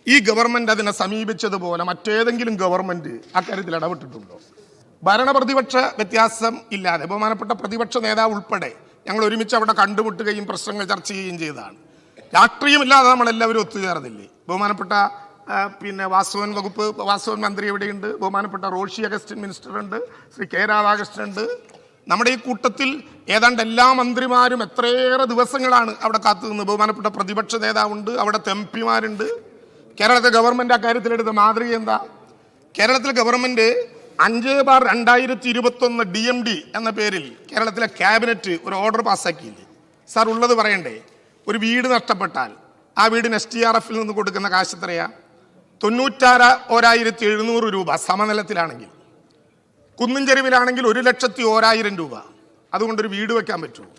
[SPEAKER 1] ഈ ഗവൺമെൻറ് അതിനെ സമീപിച്ചതുപോലെ മറ്റേതെങ്കിലും ഗവൺമെൻറ് അക്കാര്യത്തിൽ ഇടപെട്ടിട്ടുണ്ടോ? ഭരണപ്രതിപക്ഷ വ്യത്യാസം ഇല്ലാതെ ബഹുമാനപ്പെട്ട പ്രതിപക്ഷ നേതാവ് ഉൾപ്പെടെ ഞങ്ങൾ ഒരുമിച്ച് അവിടെ കണ്ടുമുട്ടുകയും പ്രശ്നങ്ങൾ ചർച്ച ചെയ്യുകയും ചെയ്തതാണ്. രാഷ്ട്രീയമില്ലാതെ നമ്മളെല്ലാവരും ഒത്തുചേർന്നില്ലേ? ബഹുമാനപ്പെട്ട വാസവൻ മന്ത്രി എവിടെയുണ്ട്? ബഹുമാനപ്പെട്ട റോഷി അഗസ്റ്റിൻ മിനിസ്റ്റർ ഉണ്ട്, ശ്രീ കെ രാധാകൃഷ്ണൻ ഉണ്ട്. നമ്മുടെ ഈ കൂട്ടത്തിൽ ഏതാണ്ട് എല്ലാ മന്ത്രിമാരും എത്രയേറെ ദിവസങ്ങളാണ് അവിടെ കാത്തുനിന്ന്. ബഹുമാനപ്പെട്ട പ്രതിപക്ഷ നേതാവുണ്ട്, അവിടുത്തെ MP-മാരുണ്ട്. കേരളത്തിലെ ഗവൺമെൻറ് അക്കാര്യത്തിലെടുത്ത മാതൃക എന്താ? കേരളത്തിലെ ഗവൺമെൻറ് 5/2021 DMD എന്ന പേരിൽ കേരളത്തിലെ ക്യാബിനറ്റ് ഒരു ഓർഡർ പാസ്സാക്കിയില്ലേ? സാർ, ഉള്ളത് പറയണ്ടേ? ഒരു വീട് നഷ്ടപ്പെട്ടാൽ ആ വീടിന് STRF-ൽ നിന്ന് കൊടുക്കുന്ന കാശ് എത്രയാ? 96,700 രൂപ സമനിലത്തിലാണെങ്കിൽ. കുന്നിൻ ചെരുവിലാണെങ്കിൽ 1,01,000 രൂപ. അതുകൊണ്ടൊരു വീട് വെക്കാൻ പറ്റുമോ?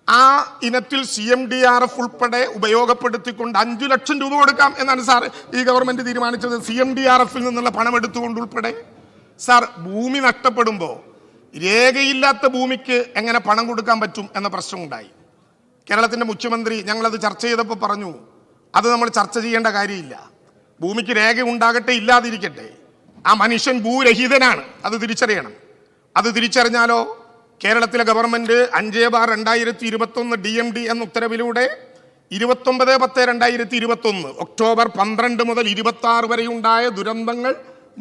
[SPEAKER 1] ആ ഇനത്തിൽ CMDRF ഉൾപ്പെടെ ഉപയോഗപ്പെടുത്തിക്കൊണ്ട് 5 ലക്ഷം രൂപ കൊടുക്കാം എന്നാണ് സാർ ഈ ഗവൺമെൻറ് തീരുമാനിച്ചത്. CMDRF-ൽ നിന്നുള്ള പണം എടുത്തുകൊണ്ട് ഉൾപ്പെടെ. സാർ, ഭൂമി നഷ്ടപ്പെടുമ്പോൾ രേഖയില്ലാത്ത ഭൂമിക്ക് എങ്ങനെ പണം കൊടുക്കാൻ പറ്റും എന്ന പ്രശ്നമുണ്ടായി. കേരളത്തിൻ്റെ മുഖ്യമന്ത്രി ഞങ്ങളത് ചർച്ച ചെയ്തപ്പോൾ പറഞ്ഞു, അത് നമ്മൾ ചർച്ച ചെയ്യേണ്ട കാര്യമില്ല. ഭൂമിക്ക് രേഖ ഉണ്ടാകട്ടെ ഇല്ലാതിരിക്കട്ടെ, ആ മനുഷ്യൻ ഭൂരഹിതനാണ്, അത് തിരിച്ചറിയണം. അത് തിരിച്ചറിഞ്ഞാലോ കേരളത്തിലെ ഗവൺമെൻറ് 5/2021 DMD എന്ന ഉത്തരവിലൂടെ 29/10/2021 ഒക്ടോബർ 12 മുതൽ 26 വരെ ഉണ്ടായ ദുരന്തങ്ങൾ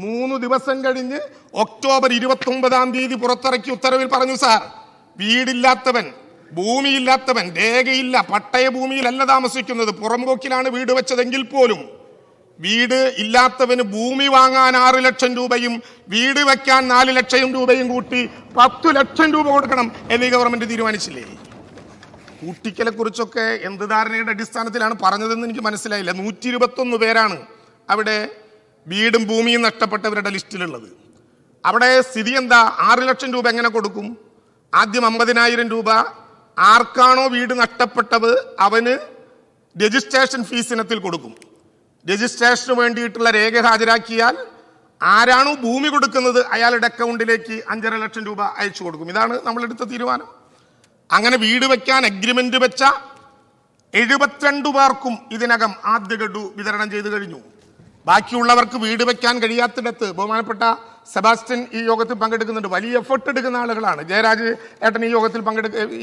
[SPEAKER 1] 3 ദിവസം കഴിഞ്ഞ് ഒക്ടോബർ 29 പുറത്തിറക്കിയ ഉത്തരവിൽ പറഞ്ഞു, സാർ, വീടില്ലാത്തവൻ, ഭൂമിയില്ലാത്തവൻ, രേഖയില്ല, പട്ടയ ഭൂമിയിലല്ല താമസിക്കുന്നത്, പുറംപോക്കിലാണ് വീട് വെച്ചതെങ്കിൽ പോലും വീട് ഇല്ലാത്തവന് ഭൂമി വാങ്ങാൻ 6 ലക്ഷം രൂപയും വീട് വെക്കാൻ 4 ലക്ഷം രൂപയും കൂട്ടി 10 ലക്ഷം രൂപ കൊടുക്കണം എന്നീ ഗവൺമെൻറ് തീരുമാനിച്ചില്ലേ? കൂട്ടിക്കലെ കുറിച്ചൊക്കെ എന്ത് ധാരണയുടെ അടിസ്ഥാനത്തിലാണ് പറഞ്ഞതെന്ന് എനിക്ക് മനസ്സിലായില്ല. 121 പേരാണ് അവിടെ വീടും ഭൂമിയും നഷ്ടപ്പെട്ടവരുടെ ലിസ്റ്റിലുള്ളത്. അവിടെ സ്ഥിതി എന്താ? 6 ലക്ഷം രൂപ എങ്ങനെ കൊടുക്കും? ആദ്യം 50,000 രൂപ ആർക്കാണോ വീട് നഷ്ടപ്പെട്ടത് അവന് രജിസ്ട്രേഷൻ ഫീസ് ഇനത്തിൽ കൊടുക്കും. രജിസ്ട്രേഷന് വേണ്ടിയിട്ടുള്ള രേഖ ഹാജരാക്കിയാൽ ആരാണോ ഭൂമി കൊടുക്കുന്നത് അയാളുടെ അക്കൗണ്ടിലേക്ക് 5.5 ലക്ഷം രൂപ അയച്ചു കൊടുക്കും. ഇതാണ് നമ്മളെടുത്ത തീരുമാനം. അങ്ങനെ വീട് വയ്ക്കാൻ അഗ്രിമെന്റ് വെച്ച 72 പേർക്കും ഇതിനകം ആദ്യ ഗഡു വിതരണം ചെയ്തു കഴിഞ്ഞു. ബാക്കിയുള്ളവർക്ക് വീട് വയ്ക്കാൻ കഴിയാത്തിടത്ത് ബഹുമാനപ്പെട്ട സെബാസ്റ്റ്യൻ ഈ യോഗത്തിൽ പങ്കെടുക്കുന്നുണ്ട്. വലിയ എഫേർട്ട് എടുക്കുന്ന ആളുകളാണ്. ജയരാജ് ഏട്ടൻ ഈ യോഗത്തിൽ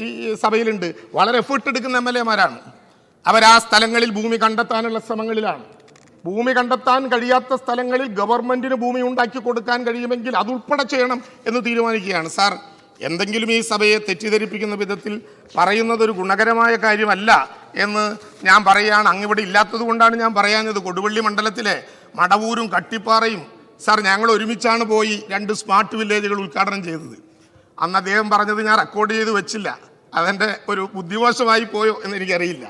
[SPEAKER 1] ഈ സഭയിലുണ്ട്. വളരെ എഫേർട്ട് എടുക്കുന്ന MLA-മാരാണ്. അവരാ സ്ഥലങ്ങളിൽ ഭൂമി കണ്ടെത്താനുള്ള ശ്രമങ്ങളിലാണ്. ഭൂമി കണ്ടെത്താൻ കഴിയാത്ത സ്ഥലങ്ങളിൽ ഗവൺമെന്റിന് ഭൂമി ഉണ്ടാക്കി കൊടുക്കാൻ കഴിയുമെങ്കിൽ അതുൾപ്പെടെ ചെയ്യണം എന്ന് തീരുമാനിക്കുകയാണ്. സാർ, എന്തെങ്കിലും ഈ സഭയെ തെറ്റിദ്ധരിപ്പിക്കുന്ന വിധത്തിൽ പറയുന്നത് ഒരു ഗുണകരമായ കാര്യമല്ല എന്ന് ഞാൻ പറയുകയാണ്. അങ്ങിവിടെ ഇല്ലാത്തത് കൊണ്ടാണ് ഞാൻ പറയാഞ്ഞത്. കൊടുവള്ളി മണ്ഡലത്തിലെ മടവൂരും കട്ടിപ്പാറയും സാർ, ഞങ്ങൾ ഒരുമിച്ചാണ് പോയി 2 സ്മാർട്ട് വില്ലേജുകൾ ഉദ്ഘാടനം ചെയ്തത്. അന്ന് അദ്ദേഹം പറഞ്ഞത് ഞാൻ റെക്കോർഡ് ചെയ്ത് വെച്ചില്ല. അതെൻ്റെ ഒരു ബുദ്ധിമോശമായി പോയോ എന്ന് എനിക്കറിയില്ല.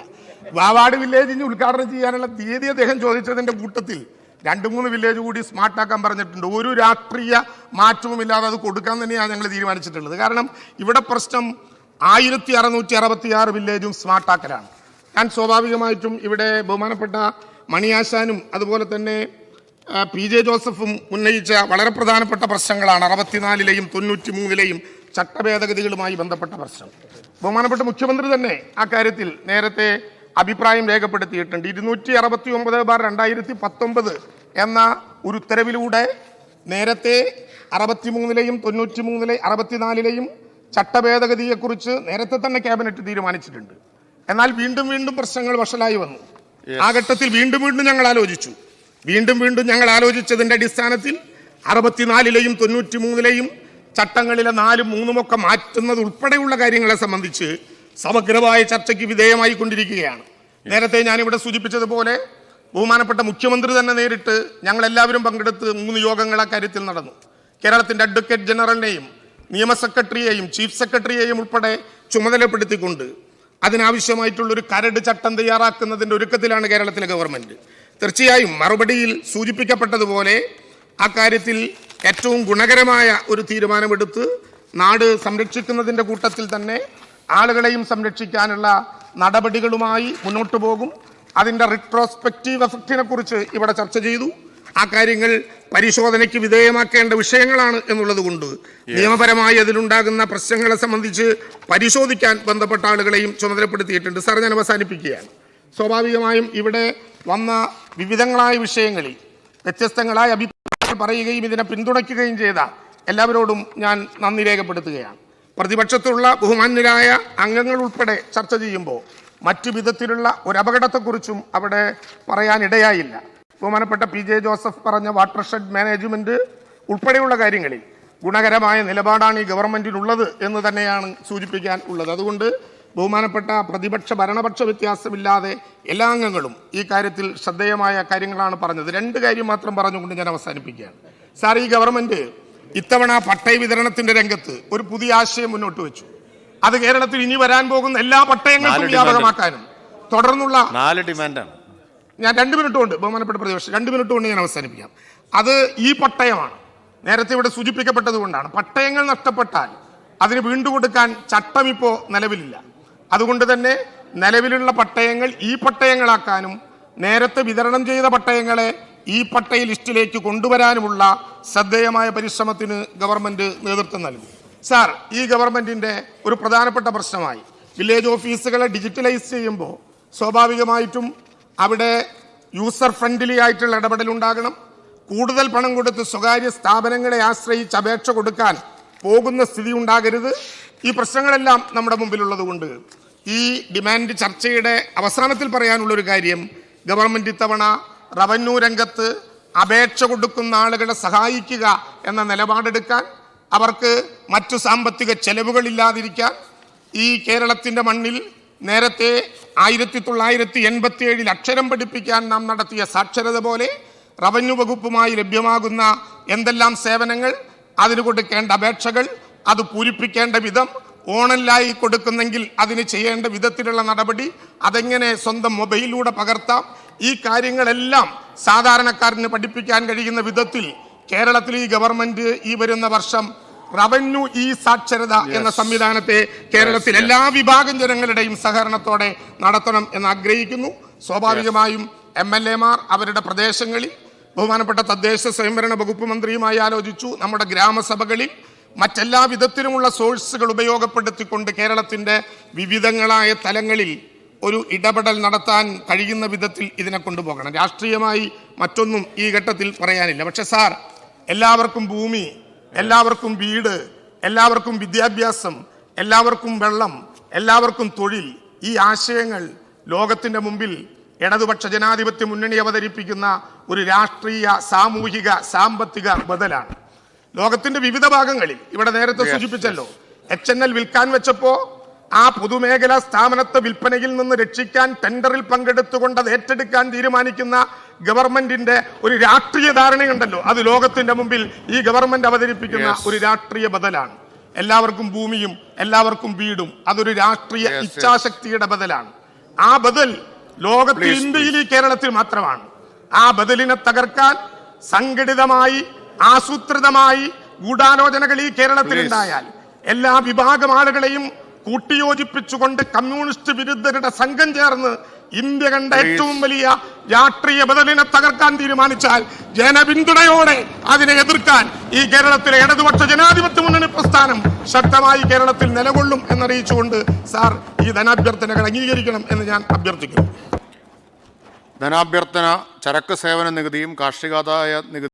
[SPEAKER 1] വാവാട് വില്ലേജിന് ഉദ്ഘാടനം ചെയ്യാനുള്ള തീയതി അദ്ദേഹം ചോദിച്ചതിൻ്റെ കൂട്ടത്തിൽ 2-3 വില്ലേജ് കൂടി സ്മാർട്ടാക്കാൻ പറഞ്ഞിട്ടുണ്ട്. ഒരു രാഷ്ട്രീയ മാറ്റവും ഇല്ലാതെ അത് കൊടുക്കാൻ തന്നെയാണ് ഞങ്ങൾ തീരുമാനിച്ചിട്ടുള്ളത്. കാരണം ഇവിടെ പ്രശ്നം 1666 വില്ലേജും സ്മാർട്ടാക്കലാണ്. ഞാൻ സ്വാഭാവികമായിട്ടും ഇവിടെ ബഹുമാനപ്പെട്ട മണിയാശാനും അതുപോലെ തന്നെ PJ ജോസഫും ഉന്നയിച്ച വളരെ പ്രധാനപ്പെട്ട പ്രശ്നങ്ങളാണ് 64-ലെയും 93-ലെയും ചട്ടഭേദഗതികളുമായി ബന്ധപ്പെട്ട പ്രശ്നം. ബഹുമാനപ്പെട്ട മുഖ്യമന്ത്രി തന്നെ ആ കാര്യത്തിൽ നേരത്തെ അഭിപ്രായം രേഖപ്പെടുത്തിയിട്ടുണ്ട്. 269/2019 എന്ന ഒരു ഉത്തരവിലൂടെ നേരത്തെ 63-ലെയും 93-ലെയും 64-ലെയും ചട്ടഭേദഗതിയെക്കുറിച്ച് നേരത്തെ തന്നെ ക്യാബിനറ്റ് തീരുമാനിച്ചിട്ടുണ്ട്. എന്നാൽ വീണ്ടും പ്രശ്നങ്ങൾ വഷളായി വന്നു. ആ ഘട്ടത്തിൽ വീണ്ടും ഞങ്ങൾ ആലോചിച്ചു. ഞങ്ങൾ ആലോചിച്ചതിന്റെ അടിസ്ഥാനത്തിൽ 64-ലെയും 93-ലെയും ചട്ടങ്ങളിലെ 4, 3 മാറ്റുന്നത് ഉൾപ്പെടെയുള്ള കാര്യങ്ങളെ സംബന്ധിച്ച് സമഗ്രമായ ചർച്ചയ്ക്ക് വിധേയമായി കൊണ്ടിരിക്കുകയാണ്. നേരത്തെ ഞാനിവിടെ സൂചിപ്പിച്ചതുപോലെ ബഹുമാനപ്പെട്ട മുഖ്യമന്ത്രി തന്നെ നേരിട്ട് ഞങ്ങളെല്ലാവരും പങ്കെടുത്ത് 3 യോഗങ്ങൾ ആ കാര്യത്തിൽ നടന്നു. കേരളത്തിന്റെ അഡ്വക്കേറ്റ് ജനറലിനെയും നിയമ സെക്രട്ടറിയെയും ചീഫ് സെക്രട്ടറിയെയും ഉൾപ്പെടെ ചുമതലപ്പെടുത്തിക്കൊണ്ട് അതിനാവശ്യമായിട്ടുള്ളൊരു കരട് ചട്ടം തയ്യാറാക്കുന്നതിൻ്റെ ഒരുക്കത്തിലാണ് കേരളത്തിലെ ഗവൺമെൻറ്. തീർച്ചയായും മറുപടിയിൽ സൂചിപ്പിക്കപ്പെട്ടതുപോലെ ആ കാര്യത്തിൽ ഏറ്റവും ഗുണകരമായ ഒരു തീരുമാനമെടുത്ത് നാട് സംരക്ഷിക്കുന്നതിൻ്റെ കൂട്ടത്തിൽ തന്നെ ആളുകളെയും സംരക്ഷിക്കാനുള്ള നടപടികളുമായി മുന്നോട്ട് പോകും. അതിൻ്റെ റിട്രോസ്പെക്റ്റീവ് എഫക്റ്റിനെ കുറിച്ച് ഇവിടെ ചർച്ച ചെയ്തു. ആ കാര്യങ്ങൾ പരിശോധനയ്ക്ക് വിധേയമാക്കേണ്ട വിഷയങ്ങളാണ് എന്നുള്ളത് കൊണ്ട് നിയമപരമായി അതിലുണ്ടാകുന്ന പ്രശ്നങ്ങളെ സംബന്ധിച്ച് പരിശോധിക്കാൻ ബന്ധപ്പെട്ട ആളുകളെയും ചുമതലപ്പെടുത്തിയിട്ടുണ്ട്. സാർ, ഞാൻ അവസാനിപ്പിക്കുകയാണ്. സ്വാഭാവികമായും ഇവിടെ വന്ന വിവിധങ്ങളായ വിഷയങ്ങളിൽ വ്യത്യസ്തങ്ങളായ അഭിപ്രായങ്ങൾ പറയുകയും ഇതിനെ പിന്തുണയ്ക്കുകയും ചെയ്ത എല്ലാവരോടും ഞാൻ നന്ദി രേഖപ്പെടുത്തുകയാണ്. പ്രതിപക്ഷത്തുള്ള ബഹുമാന്യരായ അംഗങ്ങൾ ഉൾപ്പെടെ ചർച്ച ചെയ്യുമ്പോൾ മറ്റു വിധത്തിലുള്ള ഒരു അപകടത്തെക്കുറിച്ചും അവിടെ പറയാനിടയായില്ല. ബഹുമാനപ്പെട്ട PJ ജോസഫ് പറഞ്ഞ വാട്ടർഷെഡ് മാനേജ്മെന്റ് ഉൾപ്പെടെയുള്ള കാര്യങ്ങളിൽ ഗുണകരമായ നിലപാടാണ് ഈ ഗവൺമെന്റിനുള്ളത് എന്ന് തന്നെയാണ് സൂചിപ്പിക്കാൻ ഉള്ളത്. അതുകൊണ്ട് ബഹുമാനപ്പെട്ട പ്രതിപക്ഷ ഭരണപക്ഷ വ്യത്യാസമില്ലാതെ എല്ലാ അംഗങ്ങളും ഈ കാര്യത്തിൽ ശ്രദ്ധേയമായ കാര്യങ്ങളാണ് പറഞ്ഞത്. 2 കാര്യം മാത്രം പറഞ്ഞുകൊണ്ട് ഞാൻ അവസാനിപ്പിക്കുകയാണ്. സാർ, ഈ ഗവൺമെന്റ് ഇത്തവണ പട്ടയ വിതരണത്തിന്റെ രംഗത്ത് ഒരു പുതിയ ആശയം മുന്നോട്ട് വെച്ചു. അത് കേരളത്തിൽ ഇനി വരാൻ പോകുന്ന എല്ലാ പട്ടയങ്ങൾക്കും വ്യാപകമാക്കാനും തുടർന്നുള്ള
[SPEAKER 4] 4 ഡിമാൻഡാണ്.
[SPEAKER 1] ഞാൻ 2 മിനിറ്റ് കൊണ്ട് ബഹുമാനപ്പെട്ട പ്രതിപക്ഷം 2 മിനിറ്റ് കൊണ്ട് ഞാൻ അവസാനിപ്പിക്കാം. അത് ഈ പട്ടയമാണ്. നേരത്തെ ഇവിടെ സൂചിപ്പിക്കപ്പെട്ടത് കൊണ്ടാണ് പട്ടയങ്ങൾ നഷ്ടപ്പെട്ടാൽ അതിന് വീണ്ടും കൊടുക്കാൻ ചട്ടം ഇപ്പോൾ നിലവിലില്ല. അതുകൊണ്ട് തന്നെ നിലവിലുള്ള പട്ടയങ്ങൾ ഈ പട്ടയങ്ങളാക്കാനും നേരത്തെ വിതരണം ചെയ്ത പട്ടയങ്ങളെ ഈ പട്ടയ ലിസ്റ്റിലേക്ക് കൊണ്ടുവരാനുമുള്ള ശ്രദ്ധേയമായ പരിശ്രമത്തിന് ഗവൺമെന്റ് നേതൃത്വം നൽകും. സാർ, ഈ ഗവൺമെന്റിന്റെ ഒരു പ്രധാനപ്പെട്ട പ്രശ്നമായി വില്ലേജ് ഓഫീസുകളെ ഡിജിറ്റലൈസ് ചെയ്യുമ്പോൾ സ്വാഭാവികമായിട്ടും അവിടെ യൂസർ ഫ്രണ്ട്ലി ആയിട്ടുള്ള ഇടപെടലുണ്ടാകണം. കൂടുതൽ പണം കൊടുത്ത് സ്വകാര്യ സ്ഥാപനങ്ങളെ ആശ്രയിച്ച് അപേക്ഷ കൊടുക്കാൻ പോകുന്ന സ്ഥിതി ഉണ്ടാകരുത്. ഈ പ്രശ്നങ്ങളെല്ലാം നമ്മുടെ മുമ്പിലുള്ളത് കൊണ്ട് ഈ ഡിമാൻഡ് ചർച്ചയുടെ അവസാനത്തിൽ പറയാനുള്ളൊരു കാര്യം, ഗവൺമെന്റ് ഇത്തവണ റവന്യൂ രംഗത്ത് അപേക്ഷ കൊടുക്കുന്ന ആളുകളെ സഹായിക്കുക എന്ന നിലപാടെടുക്കാൻ, അവർക്ക് മറ്റു സാമ്പത്തിക ചെലവുകളില്ലാതിരിക്കാൻ, ഈ കേരളത്തിൻ്റെ മണ്ണിൽ നേരത്തെ 1987 അക്ഷരം പഠിപ്പിക്കാൻ നാം നടത്തിയ സാക്ഷരത പോലെ റവന്യൂ വകുപ്പുമായി ലഭ്യമാകുന്ന എന്തെല്ലാം സേവനങ്ങൾ, അതിന് കൊടുക്കേണ്ട അപേക്ഷകൾ, അത് പൂരിപ്പിക്കേണ്ട വിധം, ഓൺലൈനായി കൊടുക്കുന്നെങ്കിൽ അതിന് ചെയ്യേണ്ട വിധത്തിലുള്ള നടപടി, അതെങ്ങനെ സ്വന്തം മൊബൈലിലൂടെ പകർത്താം, ഈ കാര്യങ്ങളെല്ലാം സാധാരണക്കാരന് പഠിപ്പിക്കാൻ കഴിയുന്ന വിധത്തിൽ കേരളത്തിൽ ഈ ഗവൺമെന്റ് ഈ വരുന്ന വർഷം റവന്യൂ ഈ സാക്ഷരത എന്ന സംവിധാനത്തെ കേരളത്തിൽ എല്ലാ വിഭാഗം ജനങ്ങളുടെയും സഹകരണത്തോടെ നടത്തണം എന്ന് ആഗ്രഹിക്കുന്നു. സ്വാഭാവികമായും MLA-മാർ അവരുടെ പ്രദേശങ്ങളിൽ ബഹുമാനപ്പെട്ട തദ്ദേശ സ്വയംഭരണ വകുപ്പ് മന്ത്രിയുമായി ആലോചിച്ചു. നമ്മുടെ ഗ്രാമസഭകളിൽ മറ്റെല്ലാ വിധത്തിലുമുള്ള സോഴ്സുകൾ ഉപയോഗപ്പെടുത്തിക്കൊണ്ട് കേരളത്തിൻ്റെ വിവിധങ്ങളായ തലങ്ങളിൽ ഒരു ഇടപെടൽ നടത്താൻ കഴിയുന്ന വിധത്തിൽ ഇതിനെ കൊണ്ടുപോകണം. രാഷ്ട്രീയമായി മറ്റൊന്നും ഈ ഘട്ടത്തിൽ പറയാനില്ല. പക്ഷെ സാർ, എല്ലാവർക്കും ഭൂമി, എല്ലാവർക്കും വീട്, എല്ലാവർക്കും വിദ്യാഭ്യാസം, എല്ലാവർക്കും വെള്ളം, എല്ലാവർക്കും തൊഴിൽ, ഈ ആശയങ്ങൾ ലോകത്തിൻ്റെ മുമ്പിൽ ഇടതുപക്ഷ ജനാധിപത്യ മുന്നണി അവതരിപ്പിക്കുന്ന ഒരു രാഷ്ട്രീയ, സാമൂഹിക, സാമ്പത്തിക ബദലാണ്. ലോകത്തിന്റെ വിവിധ ഭാഗങ്ങളിൽ ഇവിടെ നേരത്തെ സൂചിപ്പിച്ചല്ലോ, HNL വിൽക്കാൻ വെച്ചപ്പോ ആ പൊതുമേഖലാ സ്ഥാപനത്തെ വിൽപ്പനയിൽ നിന്ന് രക്ഷിക്കാൻ ടെൻഡറിൽ പങ്കെടുത്തുകൊണ്ട് അത് ഏറ്റെടുക്കാൻ തീരുമാനിക്കുന്ന ഗവൺമെന്റിന്റെ ഒരു രാഷ്ട്രീയ ധാരണയുണ്ടല്ലോ, അത് ലോകത്തിന്റെ മുമ്പിൽ ഈ ഗവൺമെന്റ് അവതരിപ്പിക്കുന്ന ഒരു രാഷ്ട്രീയ ബദലാണ്. എല്ലാവർക്കും ഭൂമിയും എല്ലാവർക്കും വീടും, അതൊരു രാഷ്ട്രീയ ഇച്ഛാശക്തിയുടെ ബദലാണ്. ആ ബദൽ ലോകത്തിൽ, ഇന്ത്യയിൽ, ഈ കേരളത്തിൽ മാത്രമാണ്. ആ ബദലിനെ തകർക്കാൻ സംഘടിതമായി, ആസൂത്രിതമായി ഗൂഢാലോചനകൾ ഈ കേരളത്തിൽ ഉണ്ടായാൽ എല്ലാ വിഭാഗം ആളുകളെയും കൂട്ടിയോജിപ്പിച്ചുകൊണ്ട് കമ്മ്യൂണിസ്റ്റ് വിരുദ്ധരുടെ സംഘം ചേർന്ന് ഇന്ത്യ കണ്ട ഏറ്റവും വലിയ രാഷ്ട്രീയ ബദലിനെ തകർക്കാൻ തീരുമാനിച്ചാൽ ജനപിന്തുണയോടെ അതിനെ എതിർക്കാൻ ഈ കേരളത്തിലെ ഇടതുപക്ഷ ജനാധിപത്യ മുന്നണി പ്രസ്ഥാനം ശക്തമായി കേരളത്തിൽ നിലകൊള്ളും എന്നറിയിച്ചുകൊണ്ട് സാർ ഈ ധനാഭ്യർത്ഥനകൾ അംഗീകരിക്കണം എന്ന് ഞാൻ അഭ്യർത്ഥിക്കുന്നു.
[SPEAKER 4] ധനാഭ്യർത്ഥന ചരക്ക് സേവന നികുതിയും കാർഷികാദായ നികുതി